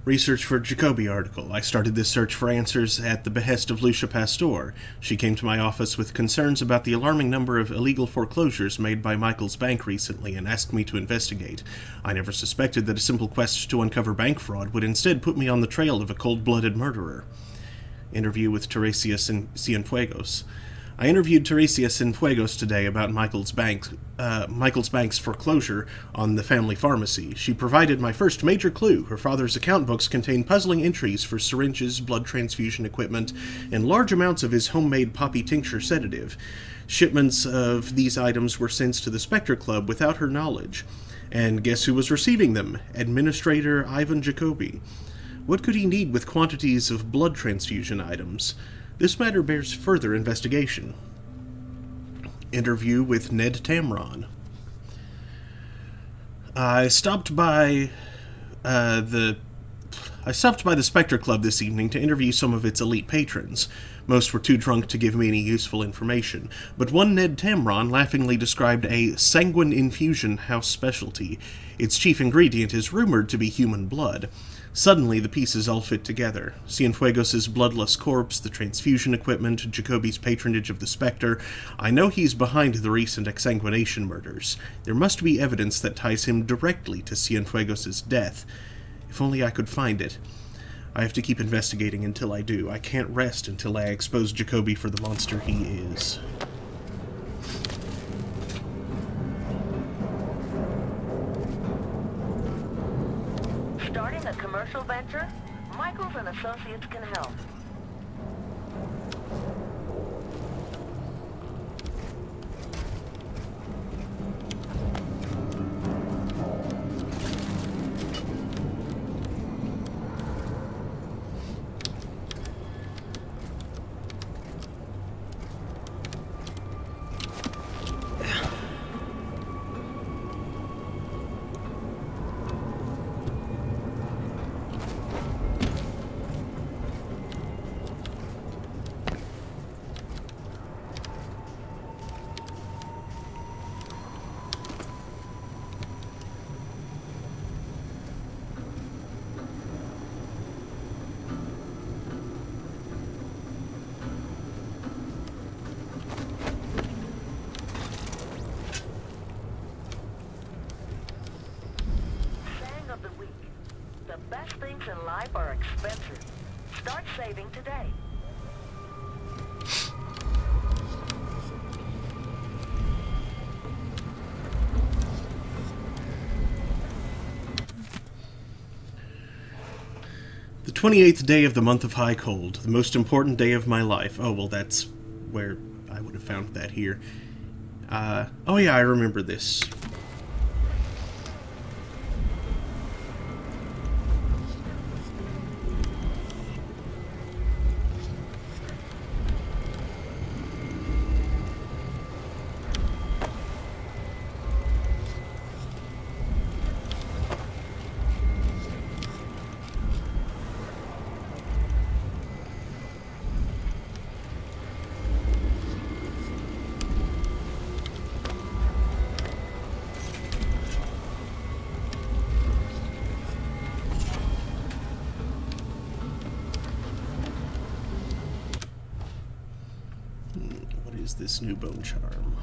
Speaker 1: Research for Jacoby article. I started this search for answers at the behest of Lucia Pastor. She came to my office with concerns about the alarming number of illegal foreclosures made by Michael's bank recently and asked me to investigate. I never suspected that a simple quest to uncover bank fraud would instead put me on the trail of a cold-blooded murderer. Interview with Teresia Cienfuegos. I interviewed Teresia Cienfuegos today about Michael's bank's foreclosure on the family pharmacy. She provided my first major clue. Her father's account books contain puzzling entries for syringes, blood transfusion equipment, and large amounts of his homemade poppy tincture sedative. Shipments of these items were sent to the Spectre Club without her knowledge. And guess who was receiving them? Administrator Ivan Jacoby. What could he need with quantities of blood transfusion items? This matter bears further investigation. Interview with Ned Tamron. I stopped by the Spectre Club this evening to interview some of its elite patrons. Most were too drunk to give me any useful information, but one Ned Tamron laughingly described a sanguine infusion house specialty. Its chief ingredient is rumored to be human blood. Suddenly, the pieces all fit together. Cienfuegos' bloodless corpse, the transfusion equipment, Jacoby's patronage of the Spectre. I know he's behind the recent exsanguination murders. There must be evidence that ties him directly to Cienfuegos' death. If only I could find it. I have to keep investigating until I do. I can't rest until I expose Jacoby for the monster he is.
Speaker 7: Starting a commercial venture? Michaels and Associates can help. The best things in life are expensive. Start saving today.
Speaker 1: The 28th day of the month of High Cold, the most important day of my life. Oh, well, that's where I would have found that here. Oh yeah, I remember this. This new bone charm.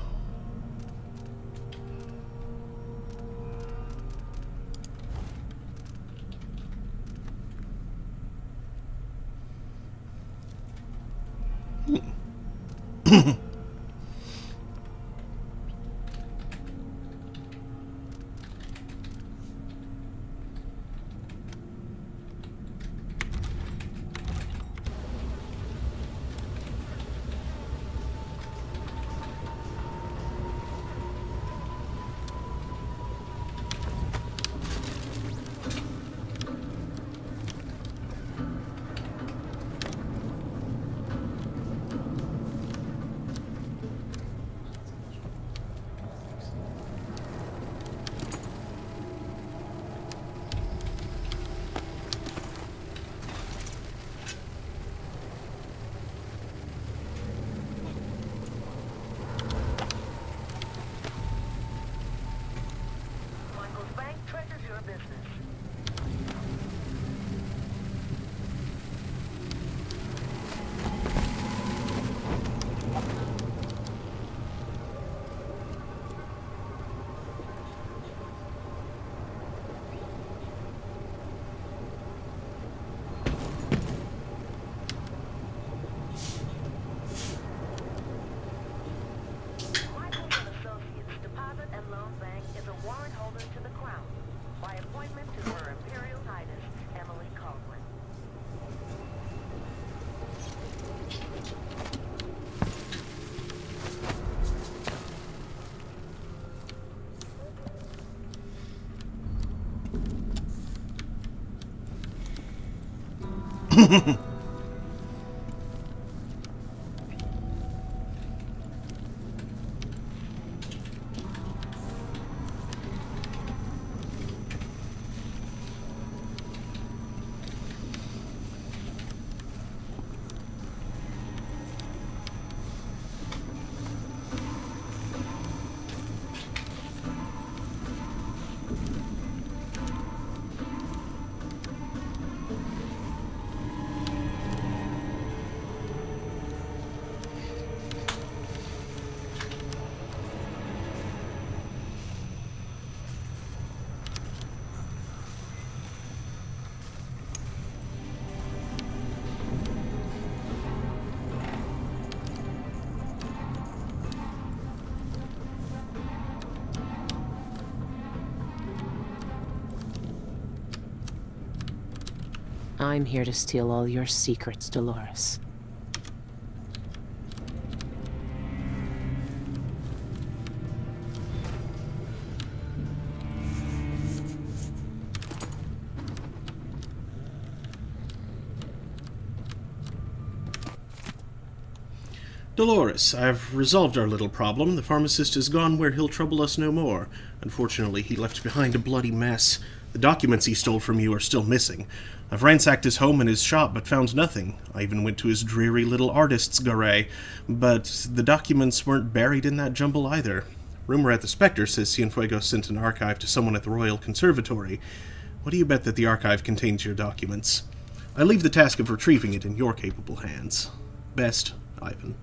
Speaker 2: I'm here to steal all your secrets, Dolores.
Speaker 1: Dolores, I've resolved our little problem. The pharmacist is gone where he'll trouble us no more. Unfortunately, he left behind a bloody mess. The documents he stole from you are still missing. I've ransacked his home and his shop, but found nothing. I even went to his dreary little artist's garret, but the documents weren't buried in that jumble either. Rumor at the Spectre says Cienfuegos sent an archive to someone at the Royal Conservatory. What do you bet that the archive contains your documents? I leave the task of retrieving it in your capable hands. Best, Ivan.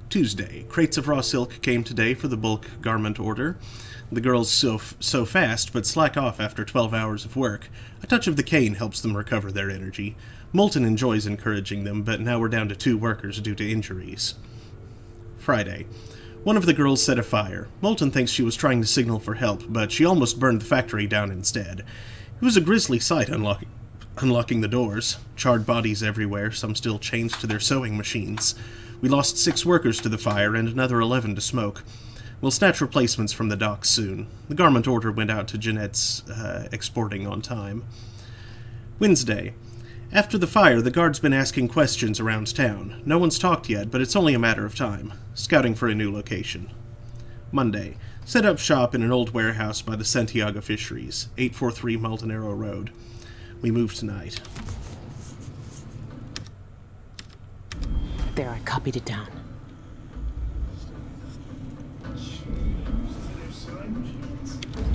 Speaker 1: Tuesday. Crates of raw silk came today for the bulk garment order. The girls so fast, but slack off after 12 hours of work. A touch of the cane helps them recover their energy. Moulton enjoys encouraging them, but now we're down to 2 workers due to injuries. Friday. One of the girls set a fire. Moulton thinks she was trying to signal for help, but she almost burned the factory down instead. It was a grisly sight unlocking the doors. Charred bodies everywhere, some still chained to their sewing machines. We lost 6 workers to the fire and another 11 to smoke. We'll snatch replacements from the docks soon. The garment order went out to Jeanette's exporting on time. Wednesday. After the fire, the guard's been asking questions around town. No one's talked yet, but it's only a matter of time. Scouting for a new location. Monday. Set up shop in an old warehouse by the Santiago Fisheries, 843 Maldonado Road. We move tonight.
Speaker 2: There, I copied it down.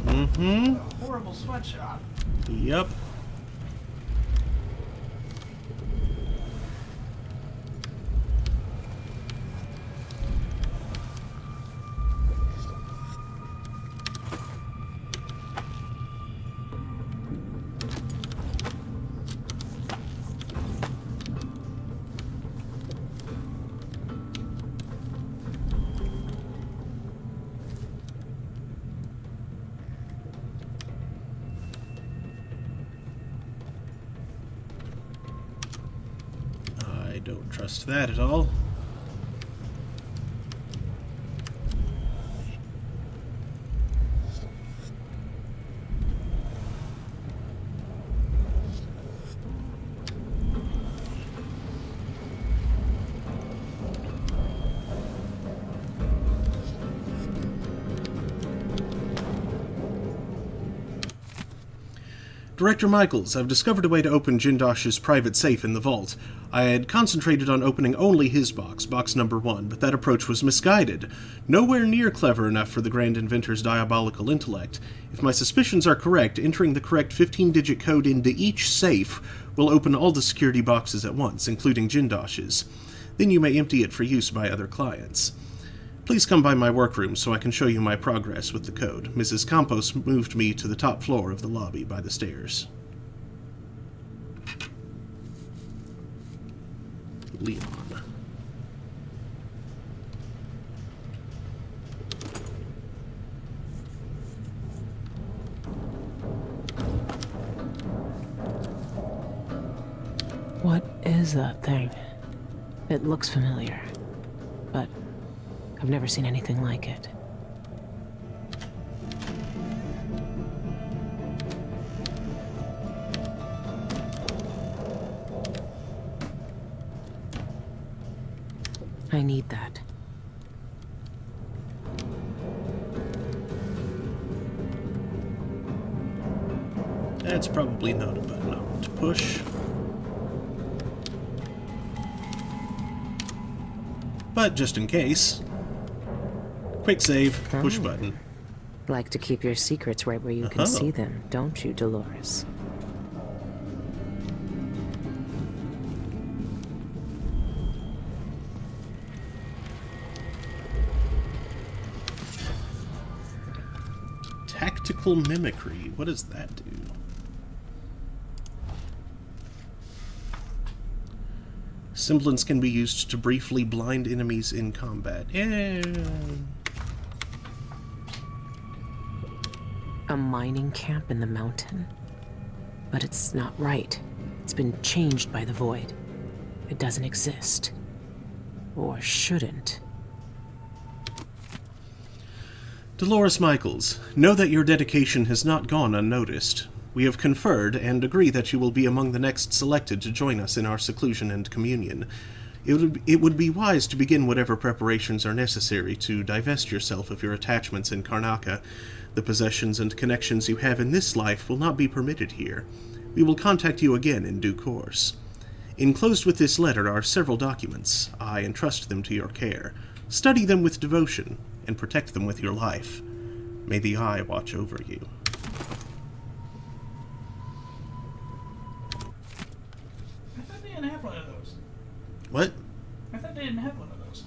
Speaker 1: Mm-hmm.
Speaker 5: A horrible sweatshop.
Speaker 1: Yep. Don't trust that at all. Director Michaels, I've discovered a way to open Jindosh's private safe in the vault. I had concentrated on opening only his box, box number 1, but that approach was misguided. Nowhere near clever enough for the Grand Inventor's diabolical intellect. If my suspicions are correct, entering the correct 15-digit code into each safe will open all the security boxes at once, including Jindosh's. Then you may empty it for use by other clients. Please come by my workroom so I can show you my progress with the code. Mrs. Campos moved me to the top floor of the lobby by the stairs. Leon.
Speaker 2: What is that thing? It looks familiar, but I've never seen anything like it. I need that.
Speaker 1: That's probably not a button I want to push. But just in case. Quick save, push button.
Speaker 2: Like to keep your secrets right where you can see them, don't you, Dolores?
Speaker 1: Tactical mimicry. What does that do? Semblance can be used to briefly blind enemies in combat. Yeah.
Speaker 2: A mining camp in the mountain? But it's not right. It's been changed by the void. It doesn't exist. Or shouldn't.
Speaker 1: Dolores Michaels, know that your dedication has not gone unnoticed. We have conferred and agree that you will be among the next selected to join us in our seclusion and communion. It would be wise to begin whatever preparations are necessary to divest yourself of your attachments in Karnaca. The possessions and connections you have in this life will not be permitted here. We will contact you again in due course. Enclosed with this letter are several documents. I entrust them to your care. Study them with devotion, and protect them with your life. May the Eye watch over you.
Speaker 5: I thought they didn't have one of those.
Speaker 1: What?
Speaker 5: I thought they didn't have one of those.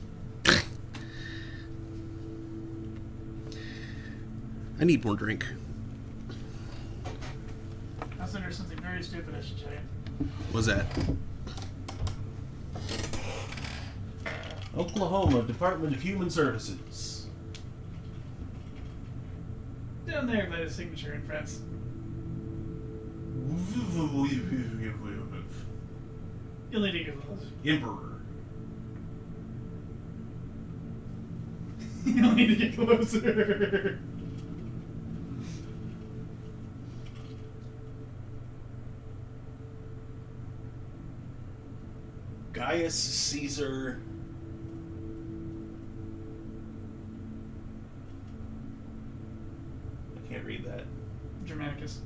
Speaker 1: I need more drink.
Speaker 5: I said there's something very stupid I should tell you.
Speaker 1: What's that? Oklahoma Department of Human Services.
Speaker 5: Down there by the signature and friends. You'll need to get close.
Speaker 1: Emperor.
Speaker 5: You'll need to get closer.
Speaker 1: Gaius Caesar. I can't read that.
Speaker 5: Germanicus.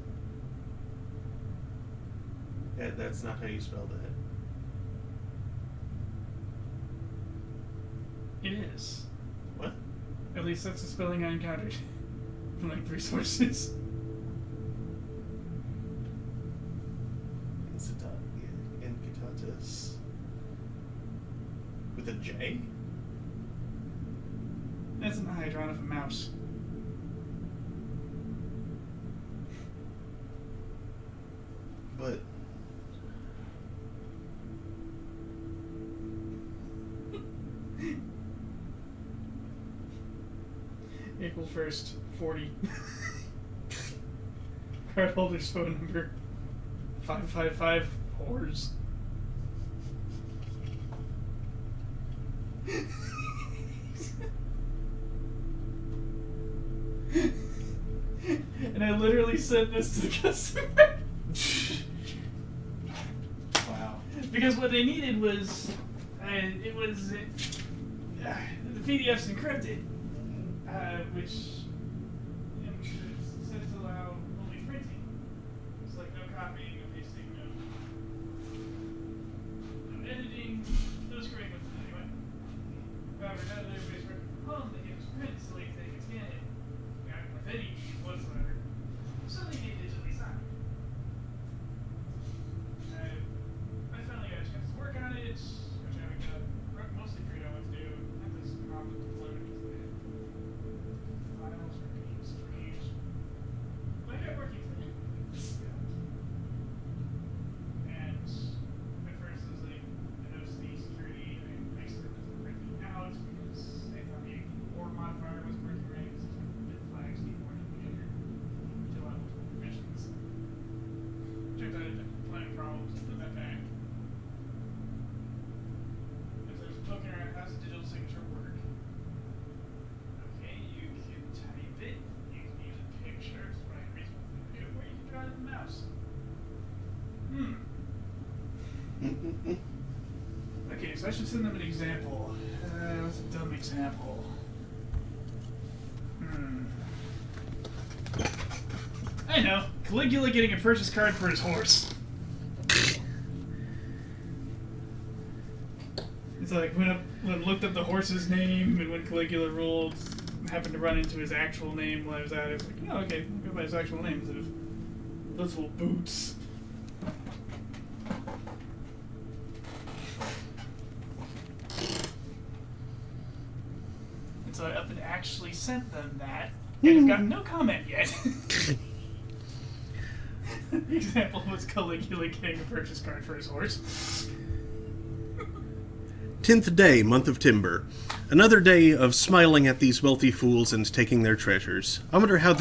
Speaker 1: Yeah, that's not how you spell that.
Speaker 5: It is.
Speaker 1: What?
Speaker 5: At least that's the spelling I encountered from like 3 sources.
Speaker 1: Incitatus. With a J?
Speaker 5: That's in the Hydron of a mouse.
Speaker 1: But
Speaker 5: April 1st, 40. Cardholder's phone number 555 whores. And I literally sent this to the customer. Wow. Because what they needed was, the PDF's encrypted, which says to allow only printing. It's like, just put that back. Because I was poking around, how's the digital signature work? Okay, you can type it. You can use a picture. It's probably a reasonable thing to do. Or you can draw it with a mouse. Okay, so I should send them an example. What's a dumb example? I know. Caligula getting a purchase card for his horse. It's like when I looked up the horse's name and when Caligula ruled, happened to run into his actual name while I was at it. It's like, oh, okay, I'll go by his actual name instead of those little boots. And so I up and actually sent them that, and I've gotten no comment yet. The example was Caligula getting a purchase card for his horse.
Speaker 1: 10th day, month of Timber. Another day of smiling at these wealthy fools and taking their treasures. I wonder how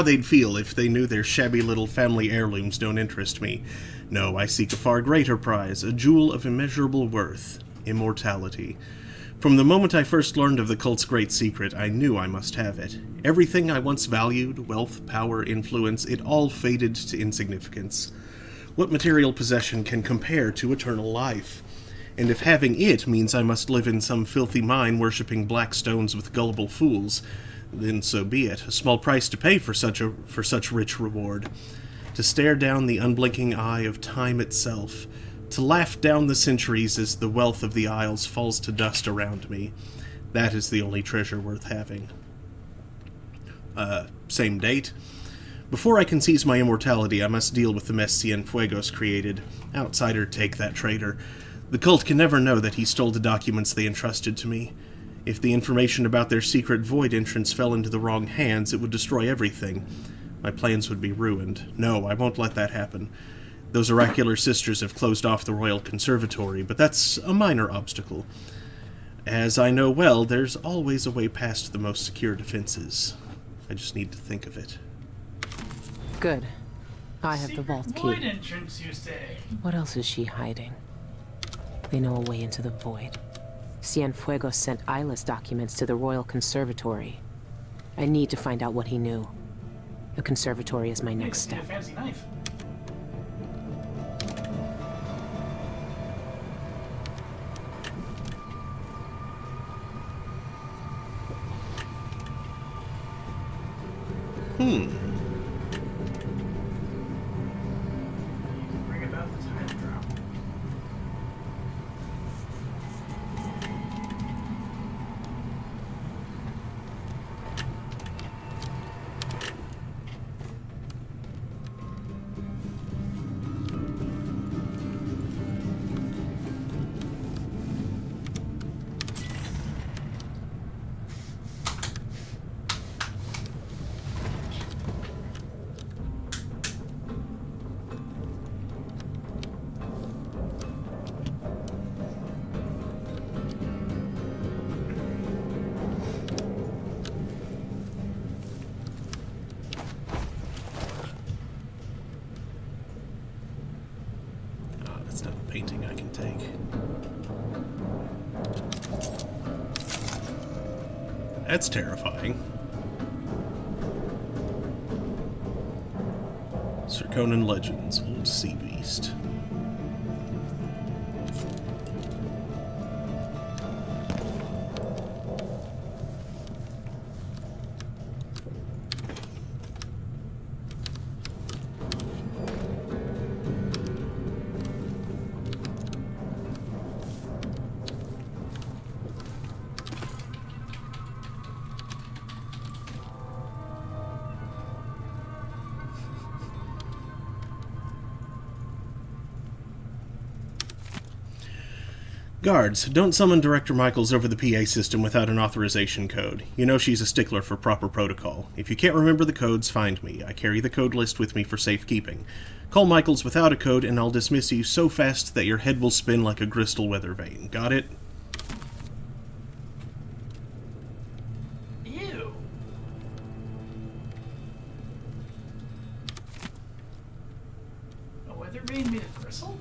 Speaker 1: they'd feel if they knew their shabby little family heirlooms don't interest me. No, I seek a far greater prize, a jewel of immeasurable worth. Immortality. From the moment I first learned of the cult's great secret, I knew I must have it. Everything I once valued, wealth, power, influence, it all faded to insignificance. What material possession can compare to eternal life? And if having it means I must live in some filthy mine worshipping black stones with gullible fools, then so be it. A small price to pay for such rich reward. To stare down the unblinking eye of time itself. To laugh down the centuries as the wealth of the Isles falls to dust around me. That is the only treasure worth having. Same date. Before I can seize my immortality, I must deal with the mess Cienfuegos created. Outsider take that traitor. The cult can never know that he stole the documents they entrusted to me. If the information about their secret void entrance fell into the wrong hands, it would destroy everything. My plans would be ruined. No, I won't let that happen. Those oracular sisters have closed off the royal conservatory, but that's a minor obstacle. As I know well, there's always a way past the most secure defenses. I just need to think of it.
Speaker 2: Good. I have the vault
Speaker 5: Void
Speaker 2: key.
Speaker 5: entrance, you say?
Speaker 2: What else is she hiding? They know a way into the void. Cienfuegos sent Isla's documents to the Royal Conservatory. I need to find out what he knew. The conservatory is my next
Speaker 5: Get a
Speaker 2: step.
Speaker 5: fancy knife. Bring about the time drop.
Speaker 1: That's not a painting I can take. That's terrifying. Sir Conan Legends, Old Sea Beast. Guards, don't summon Director Michaels over the PA system without an authorization code. You know she's a stickler for proper protocol. If you can't remember the codes, find me. I carry the code list with me for safekeeping. Call Michaels without a code and I'll dismiss you so fast that your head will spin like a crystal weather vane. Got it?
Speaker 5: Ew. A weather vane made of gristle?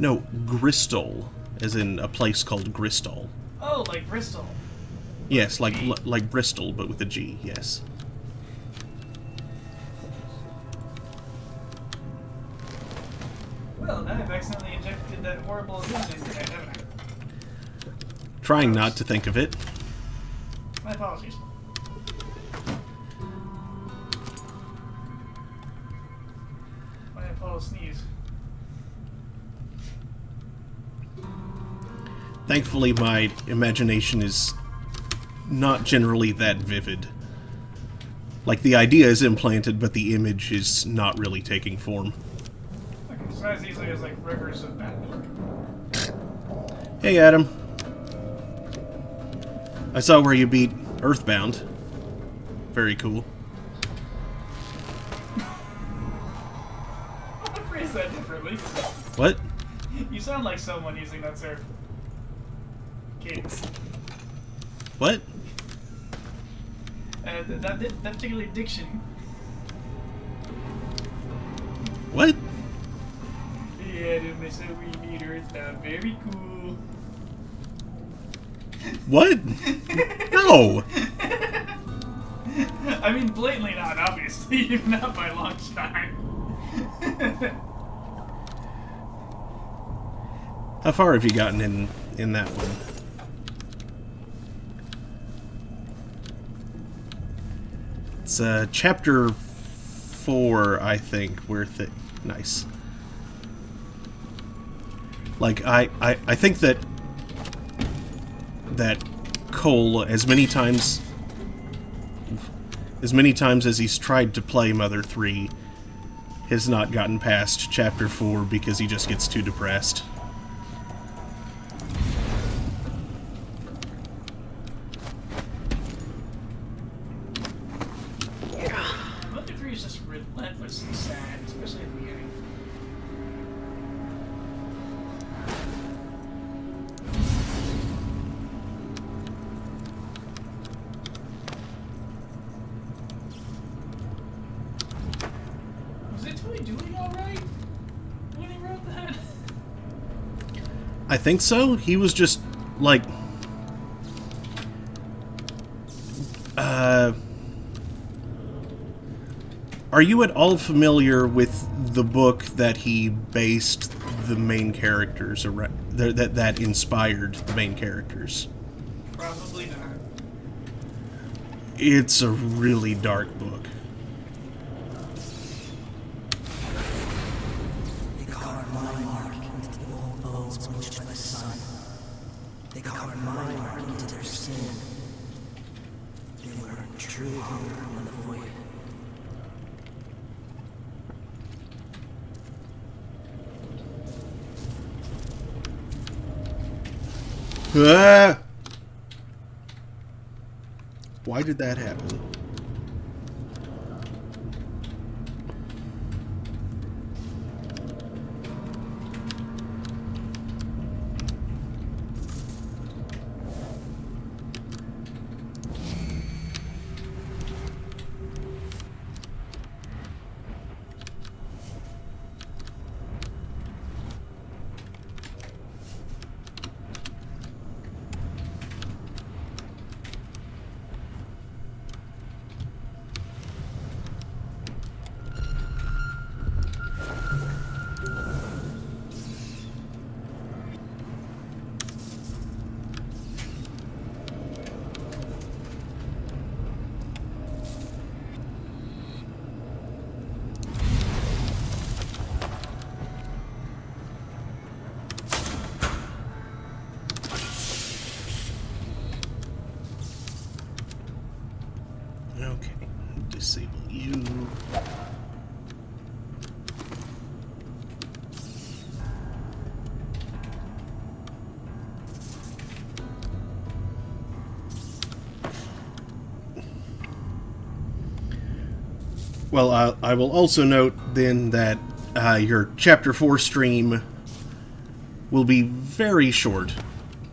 Speaker 1: No, Gristol, as in a place called Gristol.
Speaker 5: Oh, like Bristol.
Speaker 1: Yes, like Bristol, but with a G, yes.
Speaker 5: Well, now I've accidentally injected that horrible illusion into that, haven't I?
Speaker 1: Trying not to think of it.
Speaker 5: My apologies. My Apollo sneeze.
Speaker 1: Thankfully, my imagination is not generally that vivid. Like, the idea is implanted, but the image is not really taking form.
Speaker 5: I can describe as easily as like rivers of Batman.
Speaker 1: Hey, Adam. I saw where you beat Earthbound. Very cool.
Speaker 5: I'll phrase that differently.
Speaker 1: What?
Speaker 5: You sound like someone using that term. Kids.
Speaker 1: What?
Speaker 5: That particular diction.
Speaker 1: What?
Speaker 5: Yeah, they said we beat Earthbound. Very cool.
Speaker 1: What? No!
Speaker 5: I mean, blatantly not, obviously. Not by a long shot.
Speaker 1: How far have you gotten in that one? It's chapter 4, I think. Nice. Like, I think that Cole, as many times as he's tried to play Mother 3, has not gotten past chapter 4 because he just gets too depressed.
Speaker 5: Mother 3 is just relentlessly sad, especially in the beginning. Was it Toy doing alright when he wrote that?
Speaker 1: I think so. He was just, like... Are you at all familiar with the book that he based the main characters around, that inspired the main characters?
Speaker 5: Probably not.
Speaker 1: It's a really dark book.
Speaker 3: They carved my mark into the old bones bleached by the sun. They carved my mark into their skin. They were true hunger in the void.
Speaker 1: Ah! Why did that happen? Okay, disable you. Well, I will also note then that your Chapter 4 stream will be very short,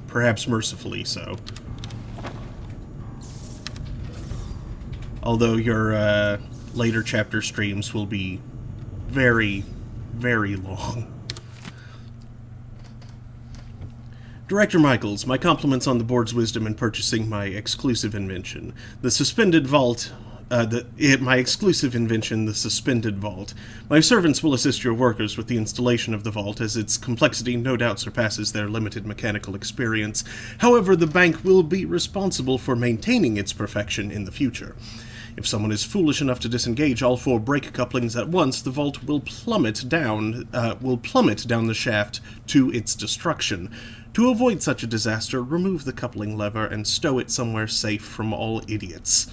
Speaker 1: perhaps mercifully so. Although your later chapter streams will be very, very long. Director Michaels, my compliments on the board's wisdom in purchasing my exclusive invention, the suspended vault. My exclusive invention, the suspended vault. My servants will assist your workers with the installation of the vault, as its complexity no doubt surpasses their limited mechanical experience. However, the bank will be responsible for maintaining its perfection in the future. If someone is foolish enough to disengage all 4 brake couplings at once, the vault will plummet down the shaft to its destruction. To avoid such a disaster, remove the coupling lever and stow it somewhere safe from all idiots.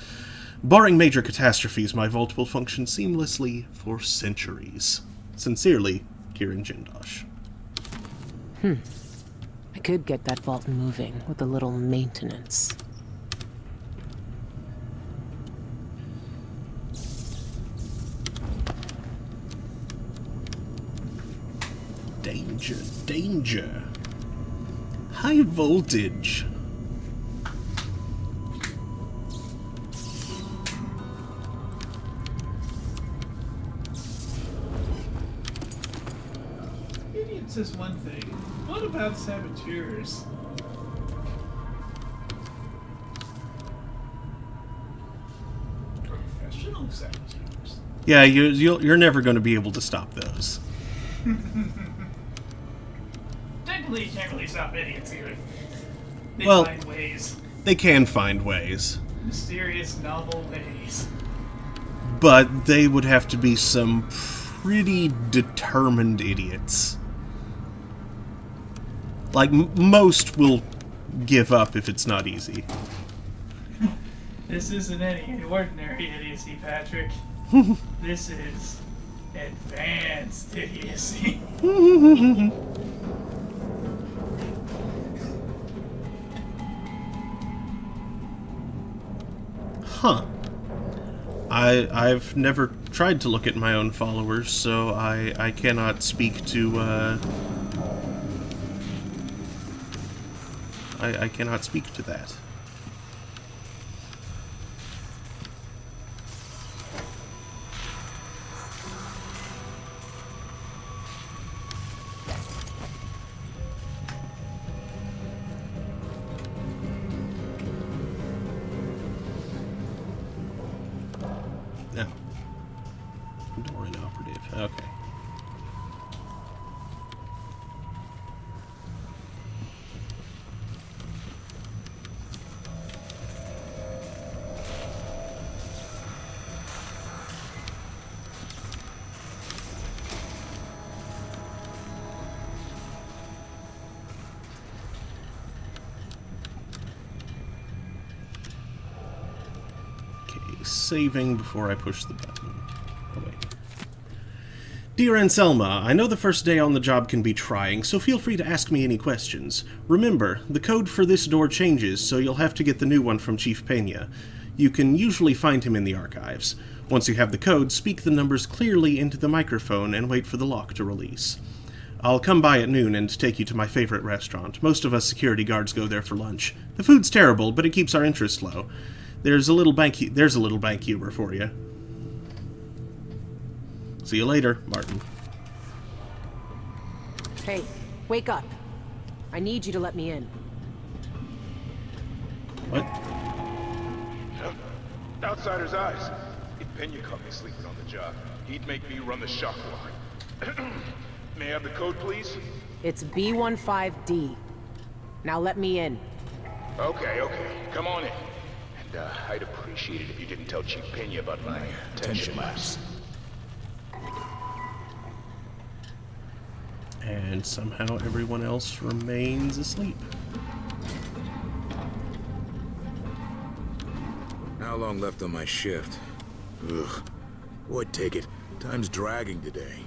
Speaker 1: Barring major catastrophes, my vault will function seamlessly for centuries. Sincerely, Kieran Jindosh.
Speaker 2: I could get that vault moving with a little maintenance.
Speaker 1: Danger, danger. High voltage.
Speaker 5: Idiots is one thing. What about saboteurs? Professional saboteurs.
Speaker 1: Yeah, you're never going to be able to stop those.
Speaker 5: Technically, you can't really stop idiots either. They
Speaker 1: Well,
Speaker 5: find ways.
Speaker 1: they can find ways.
Speaker 5: Mysterious, novel ways.
Speaker 1: But they would have to be some pretty determined idiots. Like, most will give up if it's not easy.
Speaker 5: This isn't any ordinary idiocy, Patrick. This is advanced idiocy.
Speaker 1: Huh. I've never tried to look at my own followers, so I cannot speak to, I cannot speak to that. No. Door inoperative. Okay. Saving before I push the button. Oh, wait. Dear Anselma, I know the first day on the job can be trying, so feel free to ask me any questions. Remember, the code for this door changes, so you'll have to get the new one from Chief Pena. You can usually find him in the archives. Once you have the code, speak the numbers clearly into the microphone and wait for the lock to release. I'll come by at noon and take you to my favorite restaurant. Most of us security guards go there for lunch. The food's terrible, but it keeps our interest low. There's a little bank humor for you. See you later, Martin.
Speaker 2: Hey, wake up. I need you to let me in.
Speaker 1: What?
Speaker 8: Outsider's eyes. If Pena caught me sleeping on the job, he'd make me run the shop lock. May I have the code, please?
Speaker 2: It's B15D. Now let me in.
Speaker 8: Okay. Come on in. And I'd appreciate it if you didn't tell Chief Pena about my attention lapse.
Speaker 1: And somehow everyone else remains asleep.
Speaker 11: How long left on my shift? Ugh. Boy, take it. Time's dragging today.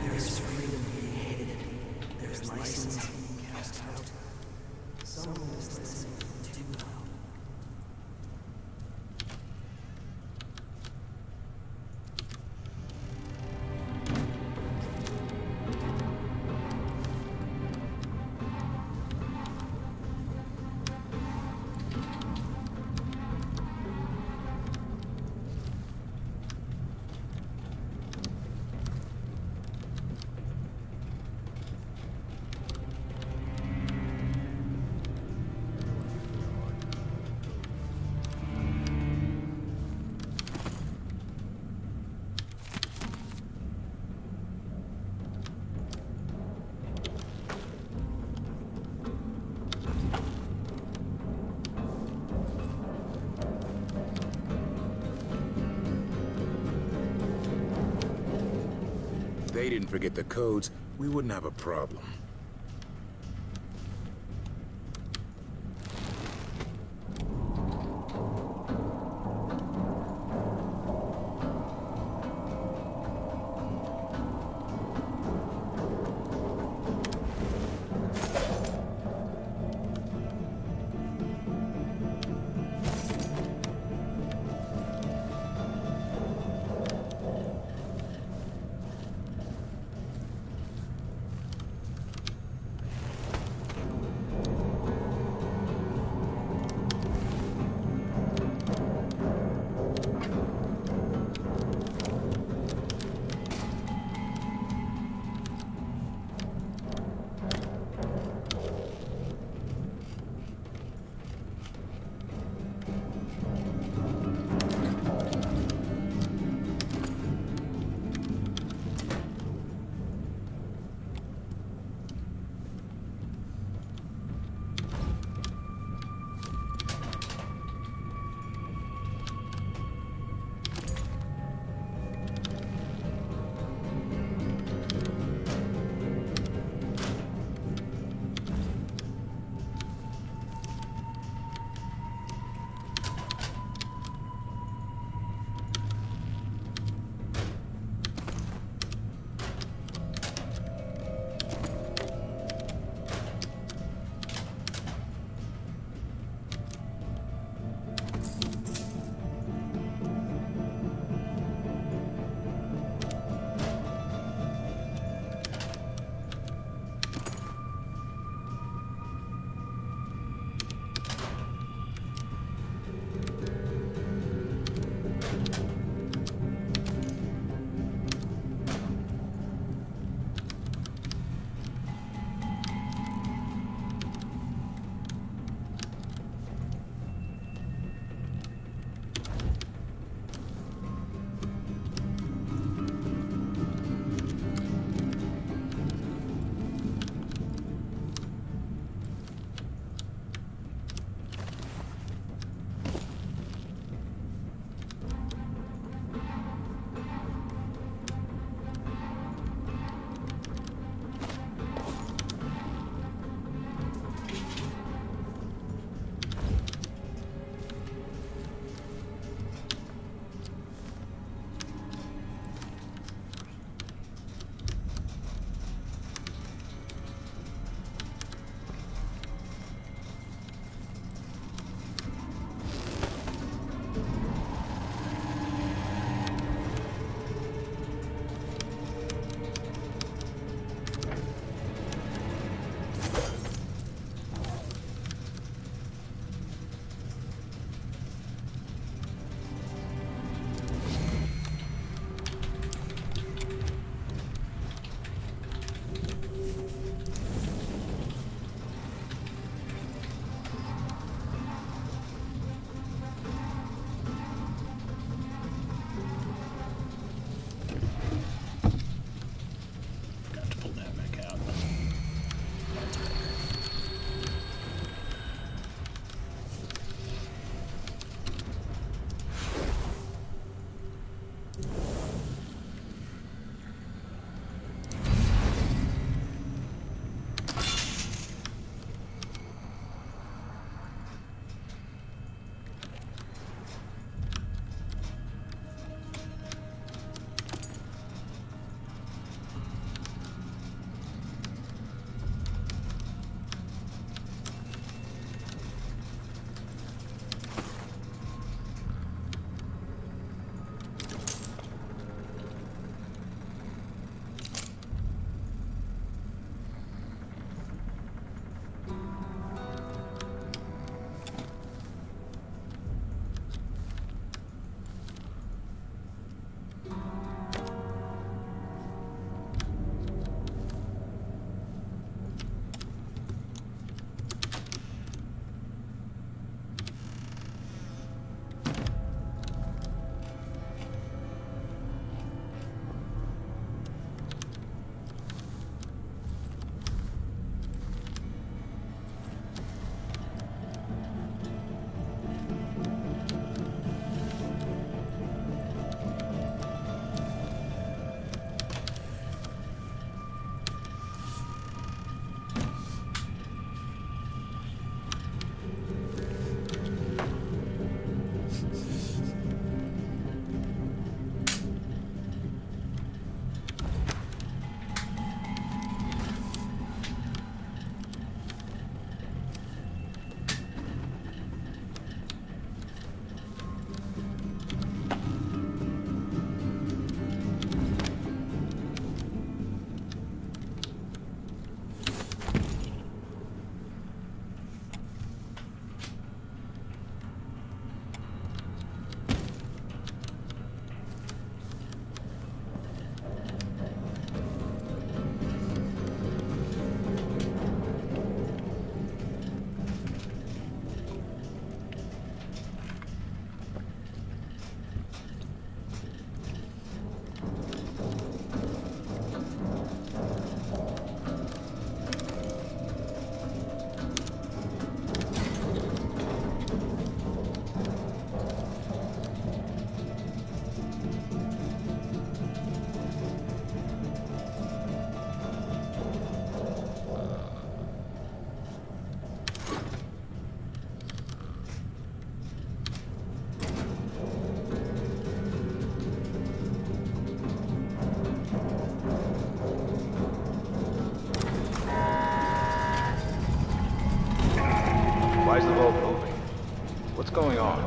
Speaker 3: There's freedom being hidden. There's license being cast out. Someone is listening too loud.
Speaker 11: they didn't forget the codes, we wouldn't have a problem.
Speaker 8: Why is the vault moving? What's going on?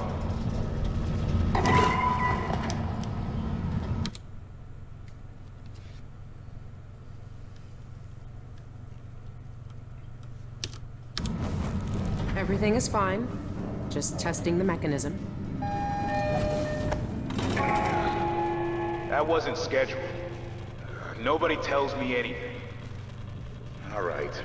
Speaker 2: Everything is fine. Just testing the mechanism.
Speaker 8: That wasn't scheduled. Nobody tells me anything. All right.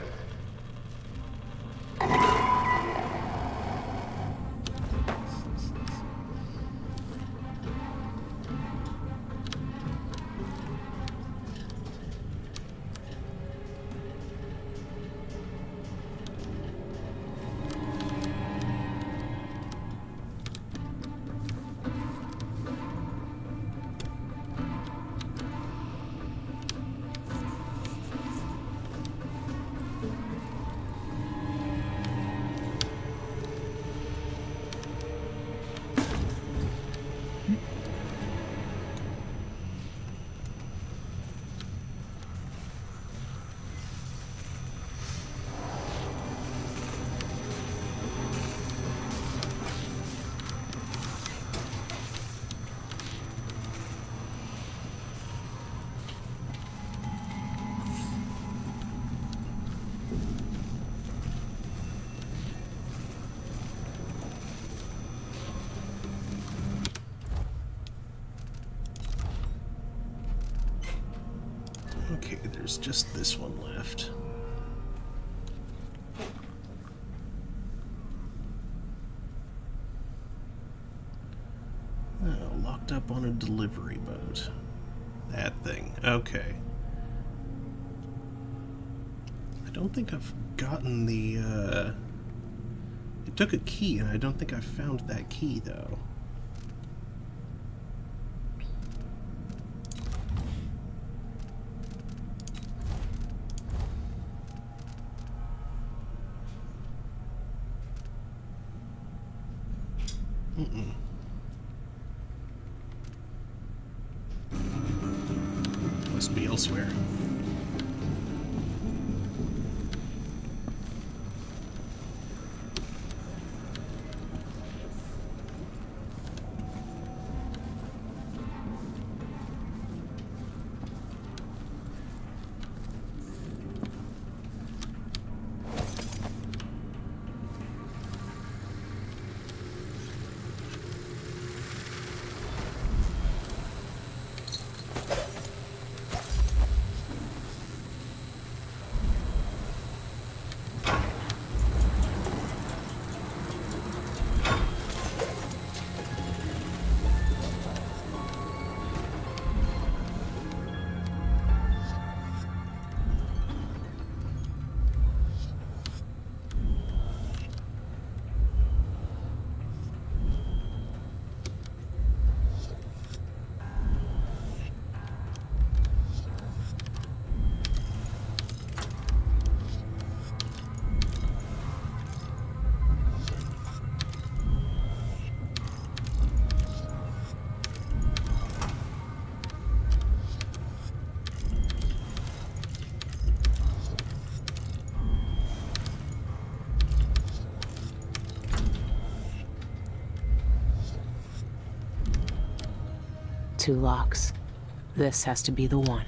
Speaker 1: Okay, there's just this one left. Oh, locked up on a delivery boat. That thing. Okay. I don't think I've gotten the, It took a key, and I don't think I found that key, though. Must be elsewhere.
Speaker 2: Two locks. This has to be the one.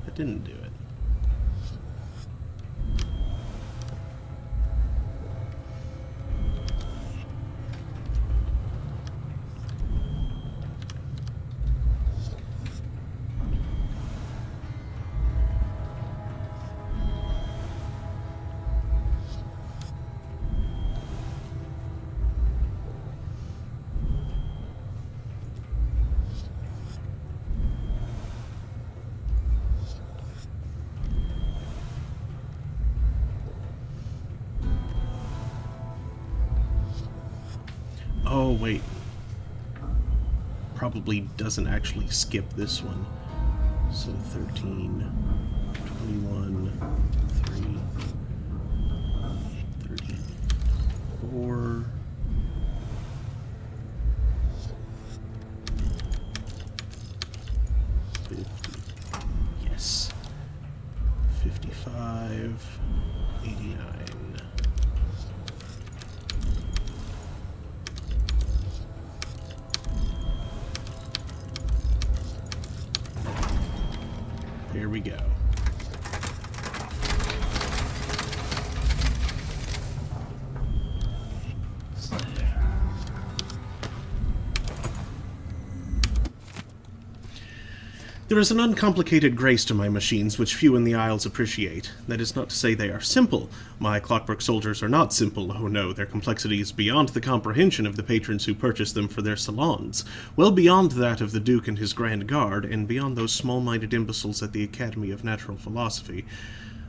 Speaker 1: That didn't do it. Oh, wait. Probably doesn't actually skip this one. So 13, 21, 3, 34... 50. Yes. 55, 89. Here we go. There is an uncomplicated grace to my machines which few in the Isles appreciate. That is not to say they are simple. My clockwork soldiers are not simple. Oh no, their complexity is beyond the comprehension of the patrons who purchase them for their salons, well beyond that of the Duke and his Grand Guard, and beyond those small-minded imbeciles at the Academy of Natural Philosophy.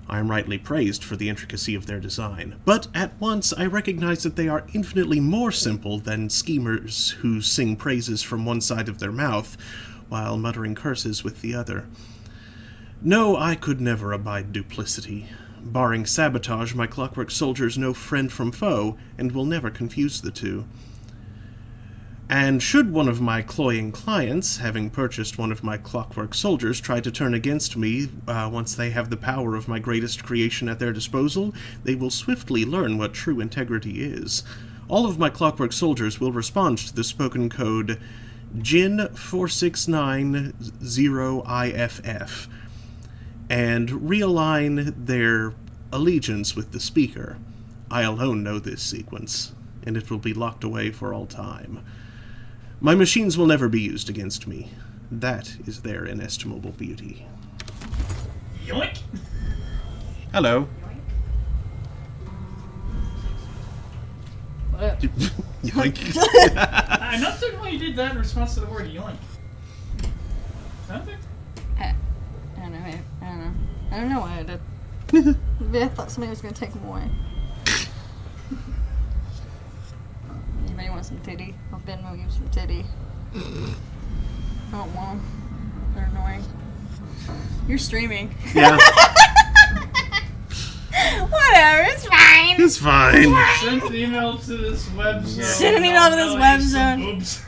Speaker 1: I am rightly praised for the intricacy of their design, but at once I recognize that they are infinitely more simple than schemers who sing praises from one side of their mouth, while muttering curses with the other. No, I could never abide duplicity. Barring sabotage, my clockwork soldiers know friend from foe, and will never confuse the two. And should one of my cloying clients, having purchased one of my clockwork soldiers, try to turn against me once they have the power of my greatest creation at their disposal, they will swiftly learn what true integrity is. All of my clockwork soldiers will respond to the spoken code Jin 4690IFF and realign their allegiance with the speaker. I alone know this sequence, and it will be locked away for all time. My machines will never be used against me. That is their inestimable beauty.
Speaker 5: Yoink!
Speaker 1: Hello.
Speaker 5: What?
Speaker 1: Yoink.
Speaker 5: I'm not certain why you did that in response to the word yoink. Something?
Speaker 12: I don't know. I don't know why I did. Maybe I thought somebody was going to take them away. Anybody want some titty? I'll Venmo you some titty. I don't want them. They're annoying. You're streaming.
Speaker 1: Yeah.
Speaker 12: Whatever, it's fine.
Speaker 1: It's fine.
Speaker 5: Send an email to this web zone.
Speaker 12: Send an email to this web zone.
Speaker 5: Oops.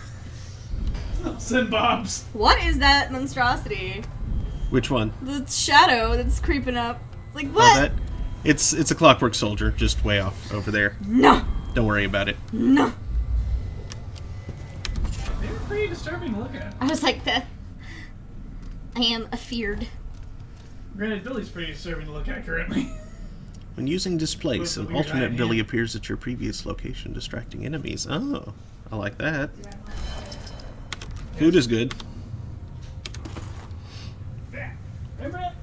Speaker 5: Send Bob's.
Speaker 12: What is that monstrosity?
Speaker 1: Which one?
Speaker 12: The shadow that's creeping up. Like,
Speaker 1: Oh,
Speaker 12: what?
Speaker 1: that? It's a clockwork soldier, just way off over there.
Speaker 12: No.
Speaker 1: Don't worry about it.
Speaker 12: No.
Speaker 5: They were pretty disturbing to look at.
Speaker 12: I was like, that. I am afeared.
Speaker 5: Granted, Billy's pretty disturbing to look at currently.
Speaker 1: When using displace,
Speaker 5: With
Speaker 1: an
Speaker 5: the weird
Speaker 1: alternate
Speaker 5: eye,
Speaker 1: Billy
Speaker 5: yeah.
Speaker 1: appears at your previous location, distracting enemies. Oh, I like that. Food is good.
Speaker 5: Remember that?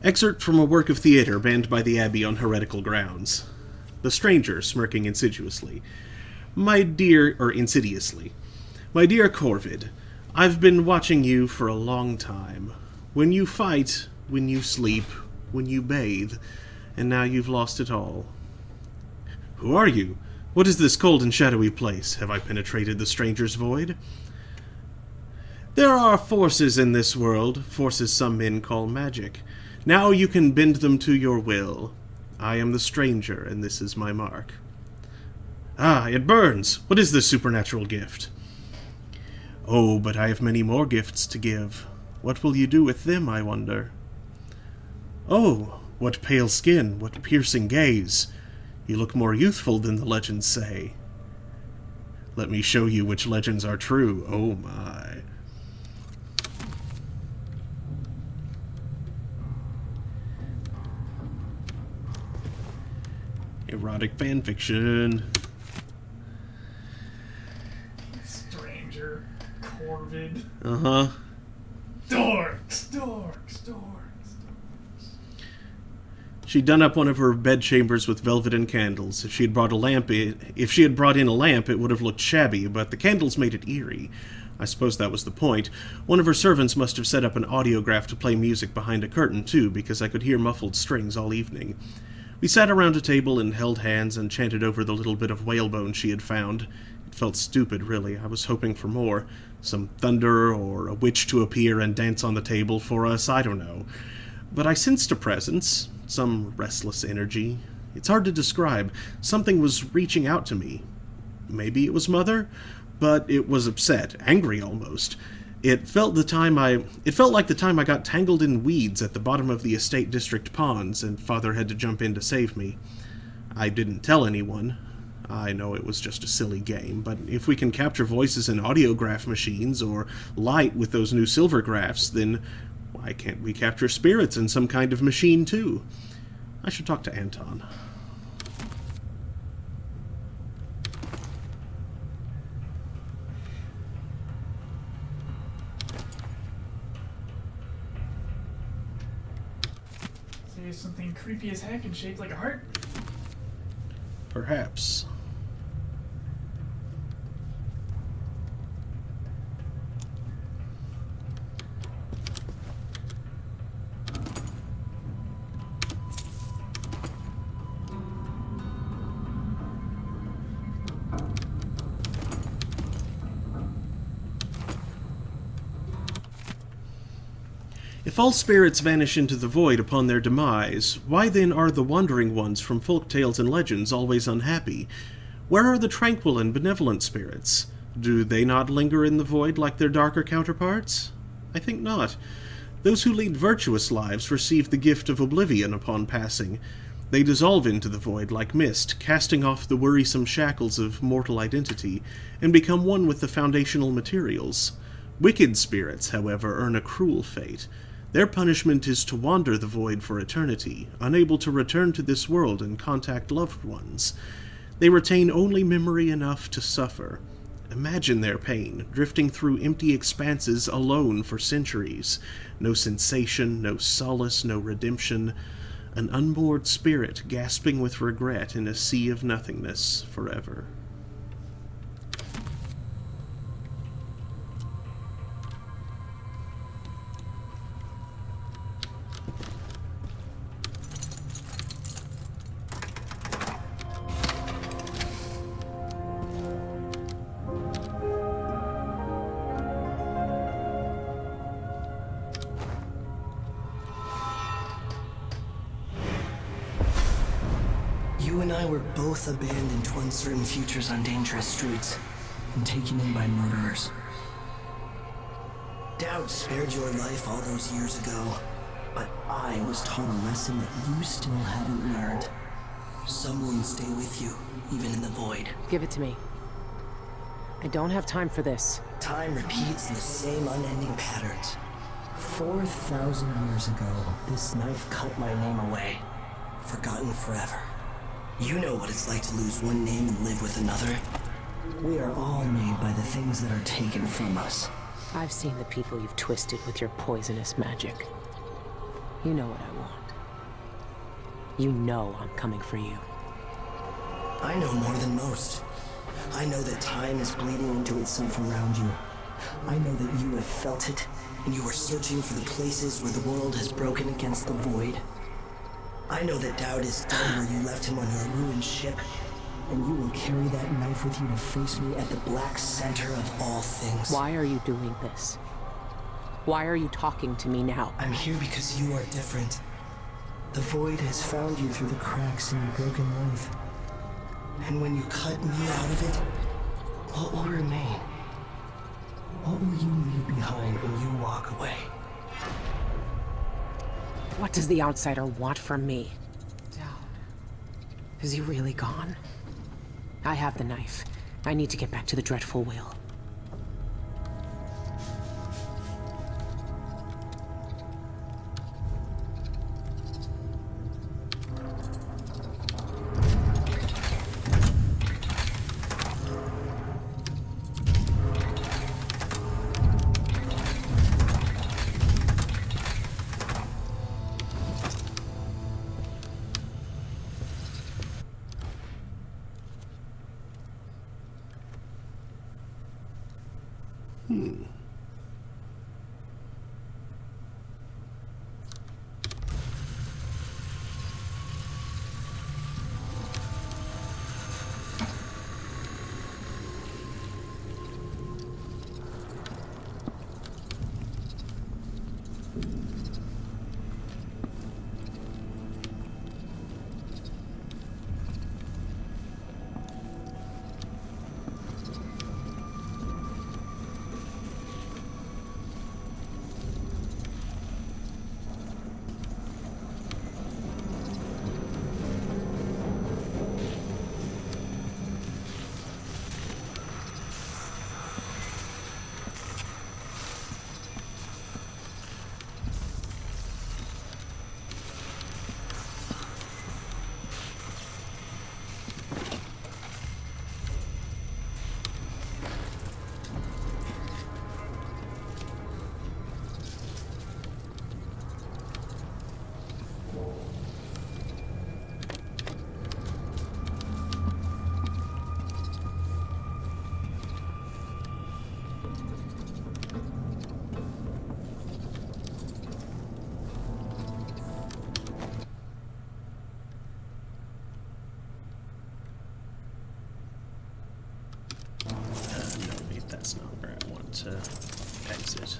Speaker 1: Excerpt from a work of theater banned by the Abbey on heretical grounds. The stranger, smirking insidiously. My dear Corvid, I've been watching you for a long time. When you fight, when you sleep, when you bathe, and now you've lost it all. Who are you? What is this cold and shadowy place? Have I penetrated the stranger's void? There are forces in this world, forces some men call magic. Now you can bend them to your will. I am the stranger, and this is my mark. Ah, it burns! What is this supernatural gift? Oh, but I have many more gifts to give. What will you do with them, I wonder? Oh, what pale skin, what piercing gaze. You look more youthful than the legends say. Let me show you which legends are true. Oh my. Erotic fanfiction.
Speaker 5: Stranger. Corvid.
Speaker 1: Uh-huh.
Speaker 5: Dorks.
Speaker 1: She'd done up one of her bedchambers with velvet and candles. If she had brought in a lamp, it would have looked shabby, but the candles made it eerie. I suppose that was the point. One of her servants must have set up an audiograph to play music behind a curtain, too, because I could hear muffled strings all evening. We sat around a table and held hands and chanted over the little bit of whalebone she had found. It felt stupid, really. I was hoping for more. Some thunder or a witch to appear and dance on the table for us, I don't know. But I sensed a presence, some restless energy. It's hard to describe. Something was reaching out to me. Maybe it was Mother, but it was upset, angry almost. It felt like the time I got tangled in weeds at the bottom of the estate district ponds, and Father had to jump in to save me. I didn't tell anyone. I know it was just a silly game, but if we can capture voices in audiograph machines or light with those new silver graphs, then why can't we capture spirits in some kind of machine too? I should talk to Anton.
Speaker 5: Say something creepy as heck and shaped like a heart?
Speaker 1: Perhaps. If all spirits vanish into the void upon their demise, why then are the wandering ones from folk tales and legends always unhappy? Where are the tranquil and benevolent spirits? Do they not linger in the void like their darker counterparts? I think not. Those who lead virtuous lives receive the gift of oblivion upon passing. They dissolve into the void like mist, casting off the worrisome shackles of mortal identity, and become one with the foundational materials. Wicked spirits, however, earn a cruel fate. Their punishment is to wander the void for eternity, unable to return to this world and contact loved ones. They retain only memory enough to suffer. Imagine their pain, drifting through empty expanses alone for centuries. No sensation, no solace, no redemption. An unmoored spirit gasping with regret in a sea of nothingness forever.
Speaker 3: You and I were both abandoned to uncertain futures on dangerous streets and taken in by murderers. Doubt spared your life all those years ago, but I was taught a lesson that you still haven't learned. Some wounds stay with you, even in the void.
Speaker 2: Give it to me. I don't have time for this.
Speaker 3: Time repeats the same unending patterns. 4,000 years ago, this knife cut my name away. Forgotten forever. You know what it's like to lose one name and live with another. We are all made by the things that are taken from us.
Speaker 2: I've seen the people you've twisted with your poisonous magic. You know what I want. You know I'm coming for you.
Speaker 3: I know more than most. I know that time is bleeding into itself around you. I know that you have felt it, and you are searching for the places where the world has broken against the void. I know that Dowd is done where you left him on a ruined ship, and you will carry that knife with you to face me at the black center of all things.
Speaker 2: Why are you doing this? Why are you talking to me now?
Speaker 3: I'm here because you are different. The void has found you through the cracks in your broken life. And when you cut me out of it, what will remain? What will you leave behind when you walk away?
Speaker 2: What does the outsider want from me? Is he really gone? I have the knife. I need to get back to the dreadful whale.
Speaker 1: that's not where I want to exit.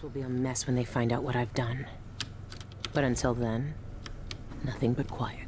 Speaker 2: Will be a mess when they find out what I've done. But until then, nothing but quiet.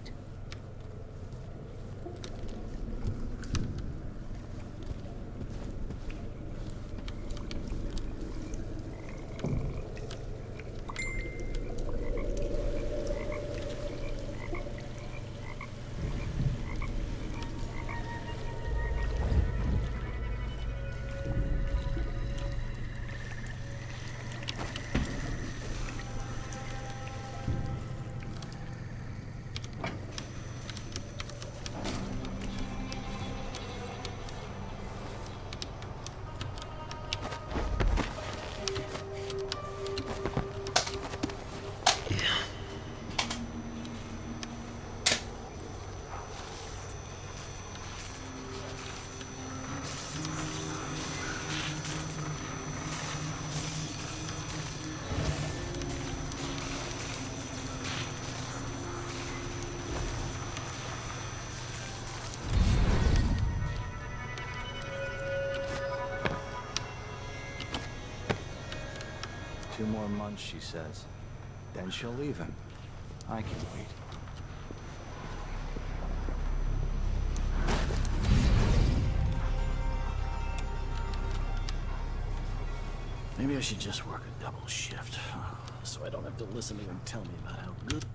Speaker 13: Two more months, she says. Then she'll leave him. I can wait. Maybe I should just work a double shift, so I don't have to listen to him tell me about how good...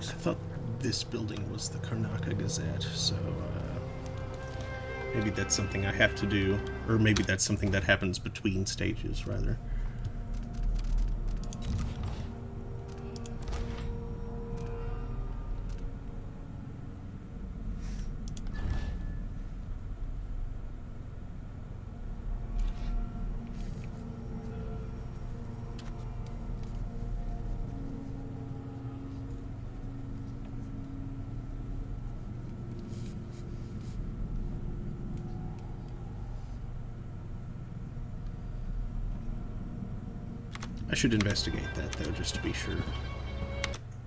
Speaker 1: I thought this building was the Karnaca Gazette, so maybe that's something I have to do, or maybe that's something that happens between stages, rather. I should investigate that, though, just to be sure.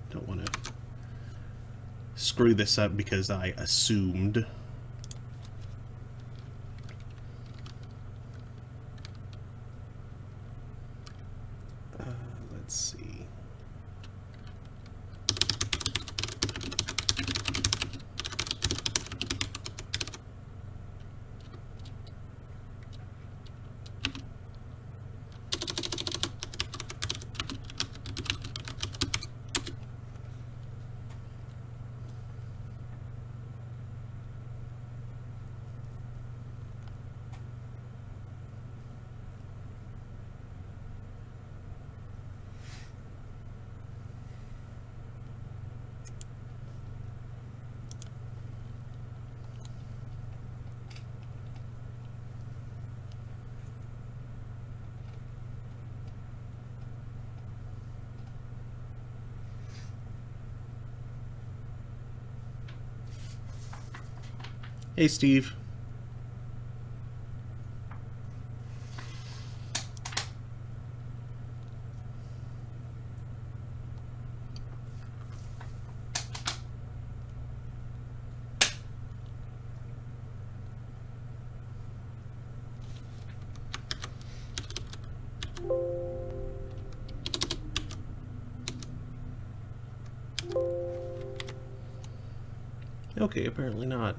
Speaker 1: Don't want to screw this up because I assumed. Let's see. Hey, Steve. Okay, apparently not.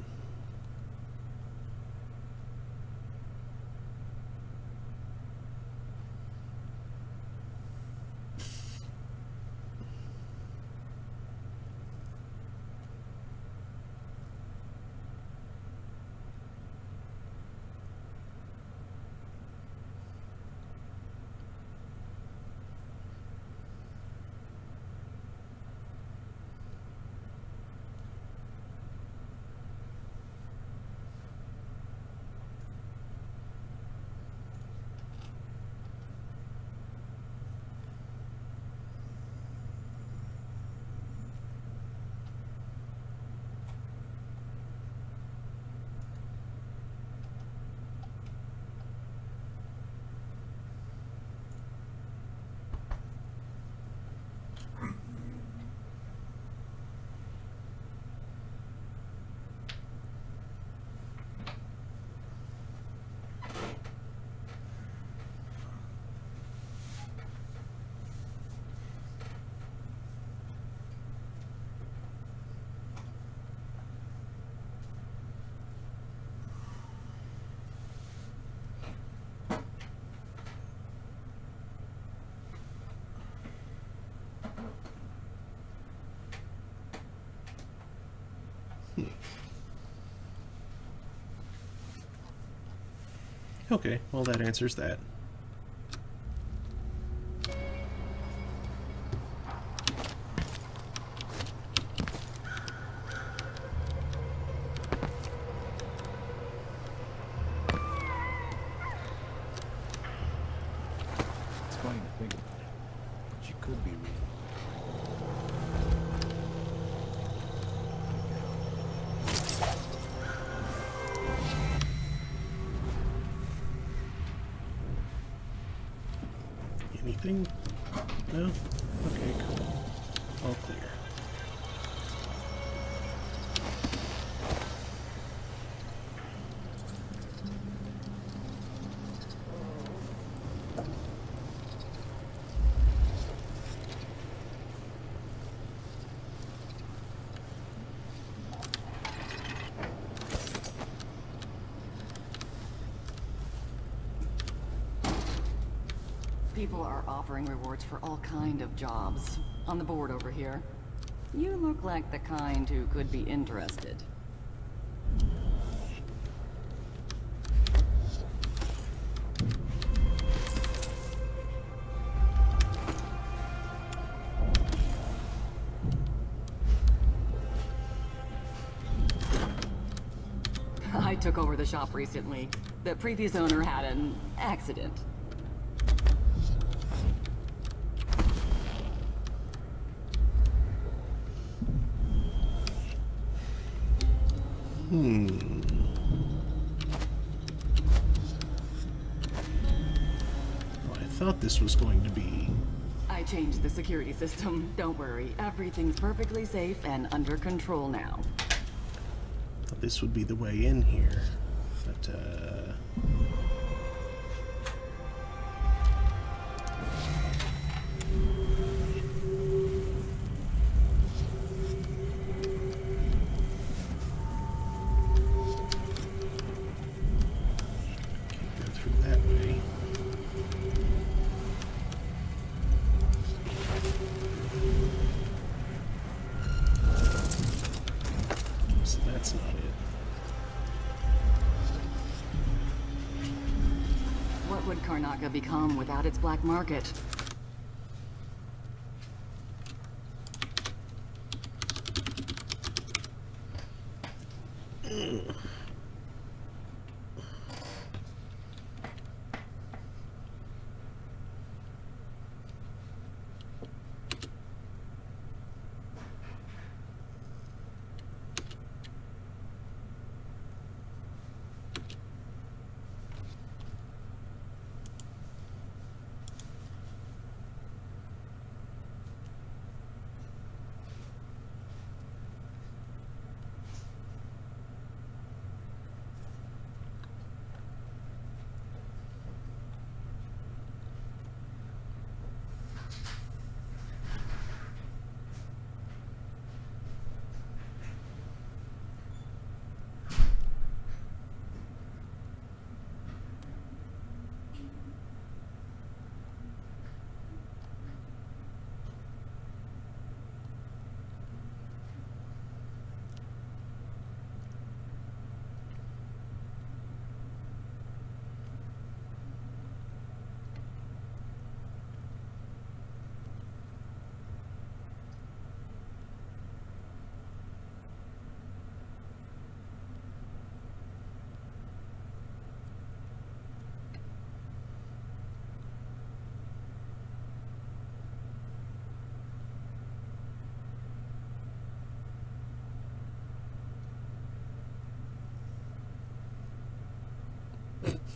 Speaker 1: Okay, well that answers that.
Speaker 13: It's funny to think about it. She could be real.
Speaker 1: Anything? No? Okay, cool. All clear.
Speaker 14: People are offering rewards for all kind of jobs. On the board over here. You look like the kind who could be interested. I took over the shop recently. The previous owner had an accident.
Speaker 1: Well, I thought this was going to be...
Speaker 14: I changed the security system. Don't worry. Everything's perfectly safe and under control now.
Speaker 1: Thought this would be the way in here. But, can't go through that way. So that's not it.
Speaker 14: What would Karnaca become without its black market?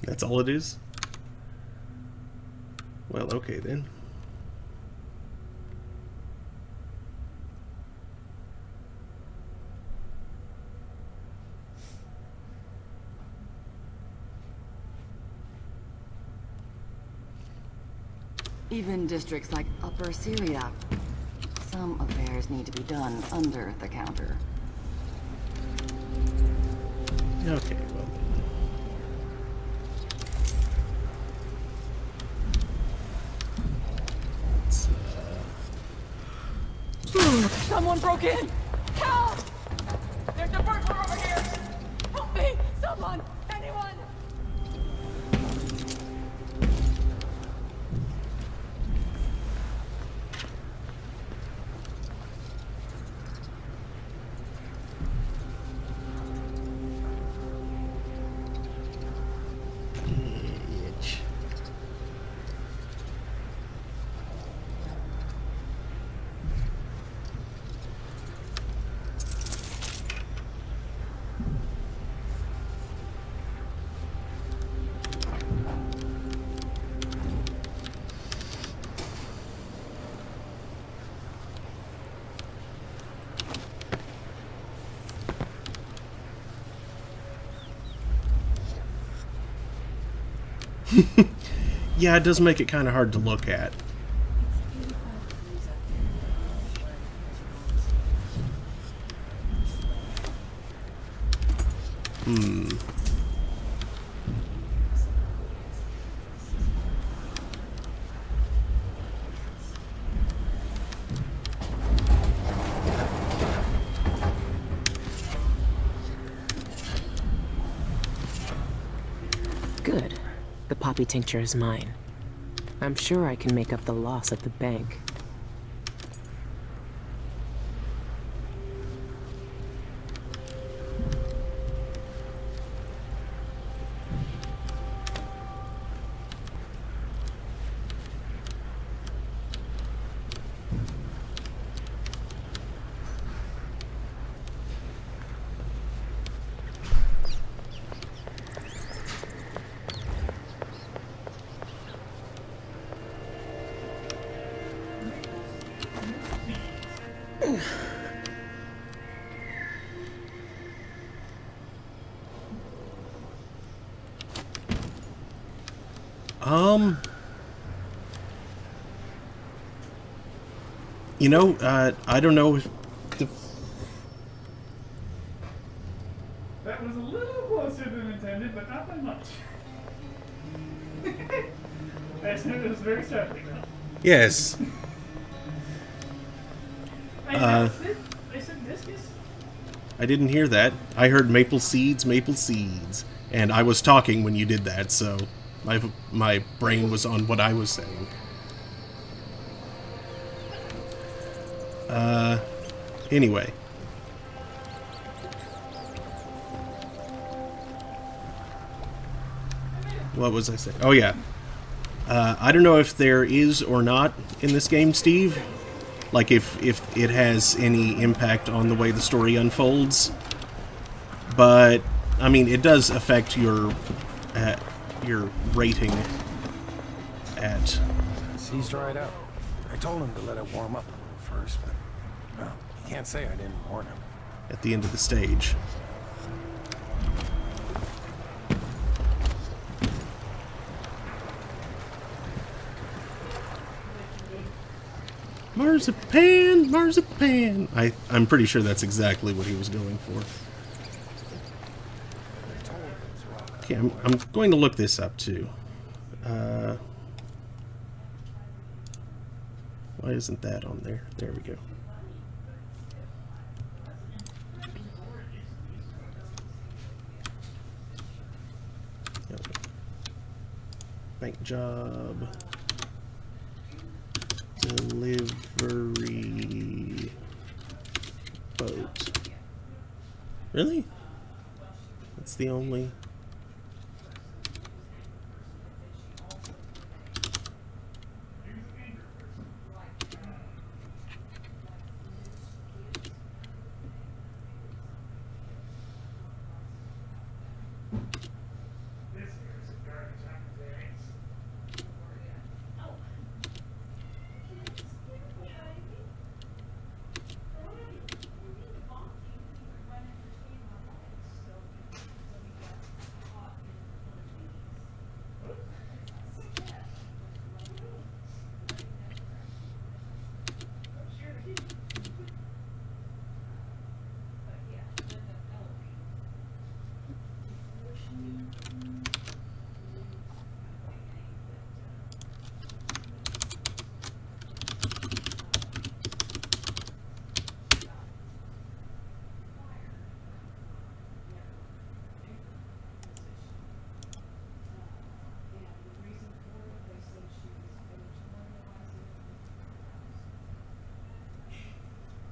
Speaker 1: That's all it is? Well, okay then.
Speaker 14: Even districts like Upper Syria. Some affairs need to be done under the counter.
Speaker 1: Okay, well.
Speaker 9: Someone broke in! Help! There's a burglar over here! Help me! Someone! Anyone!
Speaker 1: Yeah, it does make it kind of hard to look at.
Speaker 2: Good. The poppy tincture is mine. I'm sure I can make up the loss at the bank.
Speaker 1: You know, I don't know if the...
Speaker 5: That was a little closer than intended, but not by much. It was very startling, though.
Speaker 1: Yes.
Speaker 5: I said discus.
Speaker 1: I didn't hear that. I heard maple seeds, and I was talking when you did that, so my brain was on what I was saying. Anyway. What was I saying? Oh, yeah. I don't know if there is or not in this game, Steve. Like, if it has any impact on the way the story unfolds. But, I mean, it does affect your rating at...
Speaker 15: Seized right up. I told him to let it warm up a little first, but... well, you can't say I didn't warn him.
Speaker 1: At the end of the stage. Marzipan, marzipan. I'm pretty sure that's exactly what he was going for. Okay, I'm going to look this up too. Why isn't that on there? There we go. Bank job. Delivery boat. Really? That's the only...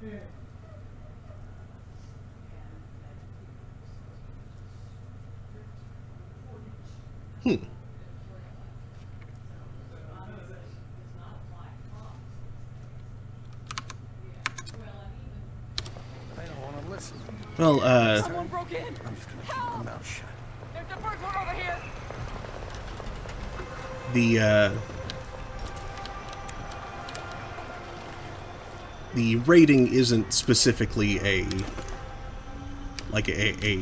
Speaker 1: Hmm.
Speaker 15: I don't want to listen.
Speaker 1: Well,
Speaker 9: Someone broke in.
Speaker 15: I'm just gonna keep my mouth shut.
Speaker 9: There's a burglar over here.
Speaker 1: the rating isn't specifically a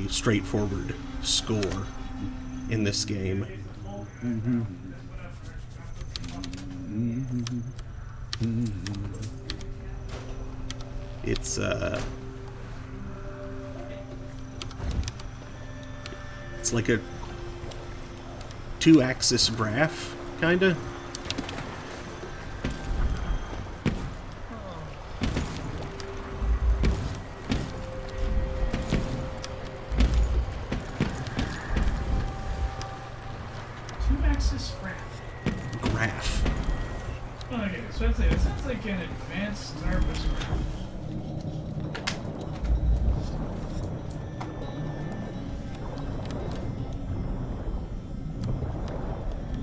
Speaker 1: straightforward score in this game. It's like a two-axis graph, kinda.
Speaker 5: Two-axis graph.
Speaker 1: Graph.
Speaker 5: Okay, so I'd say it sounds like an advanced nervous graph.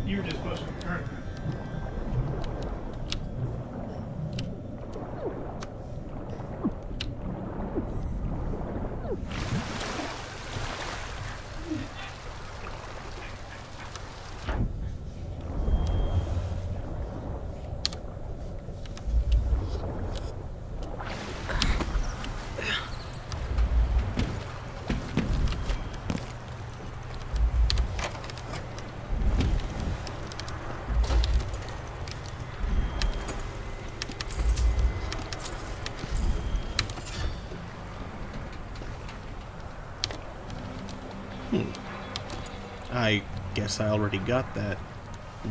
Speaker 5: You were just pushing the current.
Speaker 1: I guess I already got that.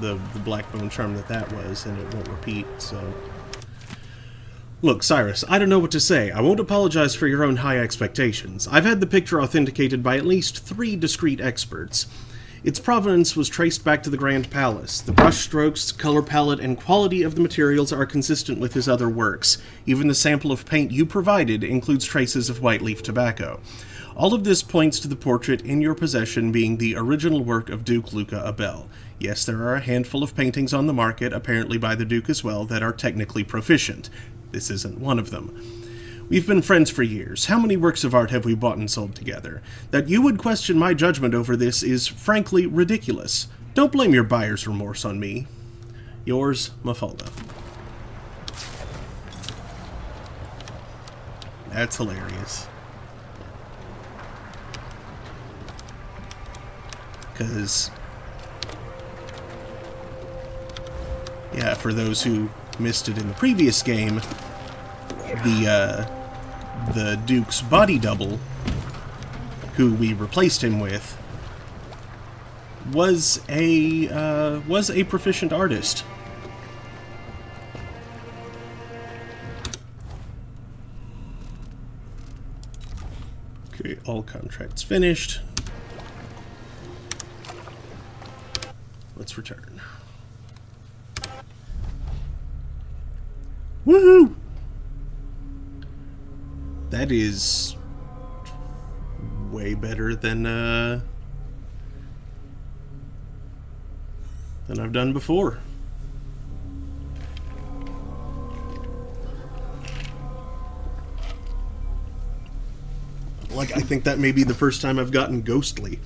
Speaker 1: The Blackbone charm that was, and it won't repeat, so... Look, Cyrus, I don't know what to say. I won't apologize for your own high expectations. I've had the picture authenticated by at least 3 discreet experts. Its provenance was traced back to the Grand Palace. The brushstrokes, color palette, and quality of the materials are consistent with his other works. Even the sample of paint you provided includes traces of white leaf tobacco. All of this points to the portrait in your possession being the original work of Duke Luca Abel. Yes, there are a handful of paintings on the market, apparently by the Duke as well, that are technically proficient. This isn't one of them. We've been friends for years. How many works of art have we bought and sold together? That you would question my judgment over this is, frankly, ridiculous. Don't blame your buyer's remorse on me. Yours, Mafalda. That's hilarious. Because, yeah, for those who missed it in the previous game, the Duke's body double, who we replaced him with, was a proficient artist. Okay, all contracts finished. Let's return. Woohoo! That is way better than I've done before. Like, I think that may be the first time I've gotten ghostly.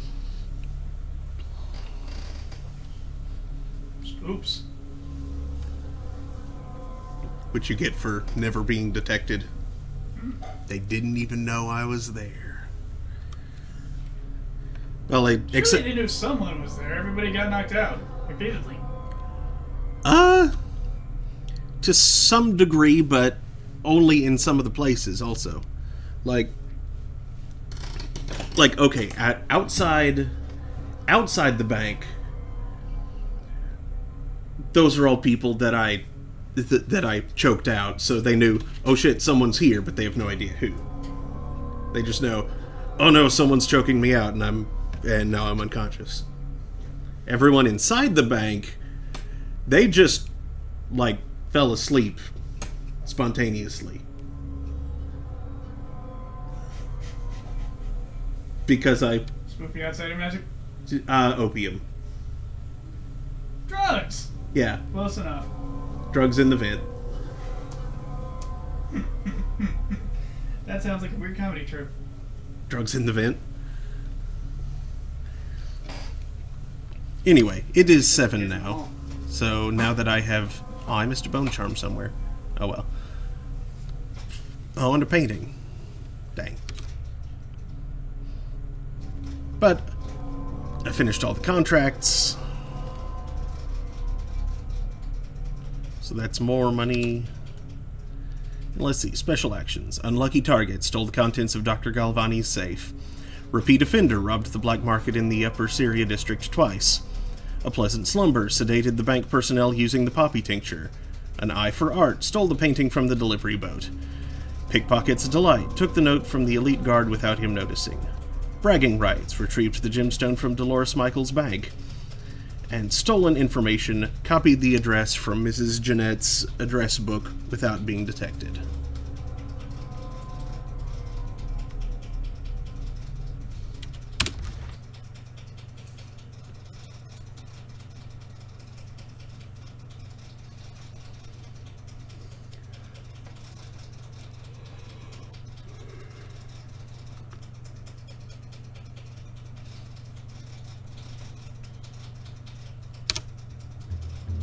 Speaker 5: Oops.
Speaker 1: Which you get for never being detected. They didn't even know I was there. Well,
Speaker 5: Surely they knew someone was there. Everybody got knocked out repeatedly.
Speaker 1: To some degree, but only in some of the places also. Like okay, outside the bank, those are all people that I choked out, so they knew, oh shit, someone's here, but they have no idea who. They just know, oh no, someone's choking me out, and now I'm unconscious. Everyone inside the bank, they just, like, fell asleep spontaneously. because I...
Speaker 5: Spooky outsider magic?
Speaker 1: Opium.
Speaker 5: Drugs!
Speaker 1: Yeah.
Speaker 5: Close enough.
Speaker 1: Drugs in the vent.
Speaker 5: That sounds like a weird comedy trope.
Speaker 1: Drugs in the vent. Anyway, it is 7 now. So now that I have... Oh, I missed a bone charm somewhere. Oh well. Oh, and a painting. Dang. But I finished all the contracts. So that's more money. And let's see. Special actions. Unlucky target stole the contents of Dr. Galvani's safe. Repeat offender robbed the black market in the Upper Syria district twice. A pleasant slumber sedated the bank personnel using the poppy tincture. An eye for art stole the painting from the delivery boat. Pickpocket's delight took the note from the elite guard without him noticing. Bragging rights retrieved the gemstone from Dolores Michaels' bag. And stolen information copied the address from Mrs. Jeanette's address book without being detected.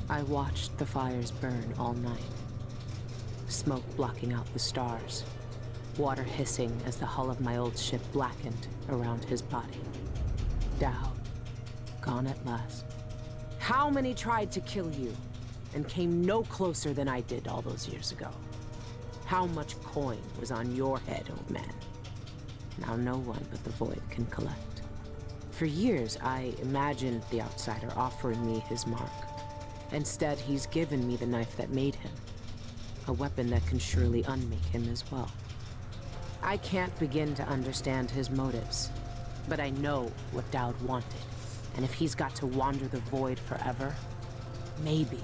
Speaker 2: I watched the fires burn all night. Smoke blocking out the stars. Water hissing as the hull of my old ship blackened around his body. Dowd. Gone at last. How many tried to kill you and came no closer than I did all those years ago? How much coin was on your head, old man? Now no one but the Void can collect. For years, I imagined the outsider offering me his mark. Instead, he's given me the knife that made him. A weapon that can surely unmake him as well. I can't begin to understand his motives, but I know what Dowd wanted. And if he's got to wander the void forever, maybe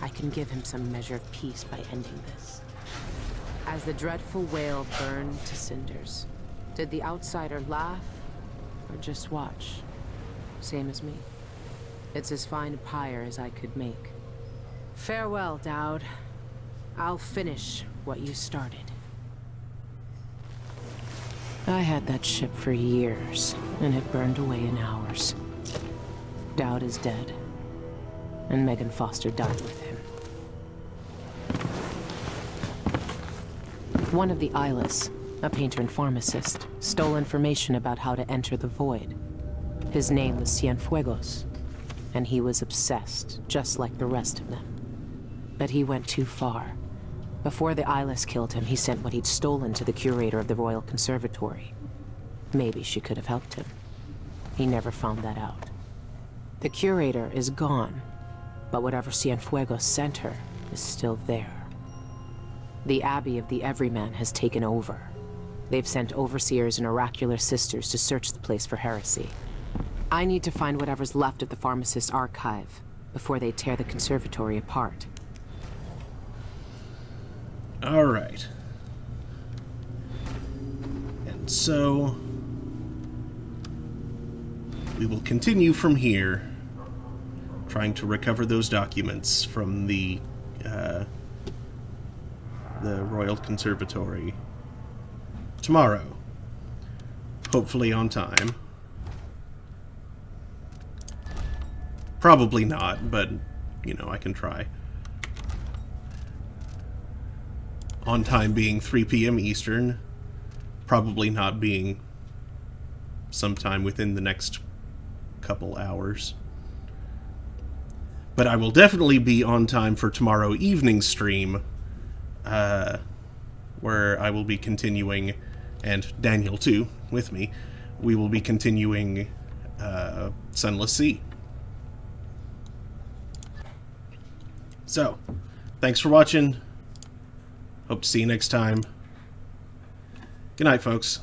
Speaker 2: I can give him some measure of peace by ending this. As the dreadful whale burned to cinders, did the outsider laugh or just watch? Same as me. It's as fine a pyre as I could make. Farewell, Dowd. I'll finish what you started. I had that ship for years, and it burned away in hours. Dowd is dead, and Megan Foster died with him. One of the Eyeless, a painter and pharmacist, stole information about how to enter the Void. His name was Cienfuegos, and he was obsessed, just like the rest of them. But he went too far. Before the Eyeless killed him, he sent what he'd stolen to the curator of the Royal Conservatory. Maybe she could have helped him. He never found that out. The curator is gone, but whatever Cienfuegos sent her is still there. The Abbey of the Everyman has taken over. They've sent overseers and oracular sisters to search the place for heresy. I need to find whatever's left of the pharmacist's archive before they tear the conservatory apart.
Speaker 1: All right. And so we will continue from here, trying to recover those documents from the Royal Conservatory tomorrow. Hopefully on time. Probably not, but, you know, I can try. On time being 3 p.m. Eastern, probably not being sometime within the next couple hours. But I will definitely be on time for tomorrow evening's stream, where I will be continuing, and Daniel too, with me, we will be continuing Sunless Sea. So, thanks for watching. Hope to see you next time. Good night, folks.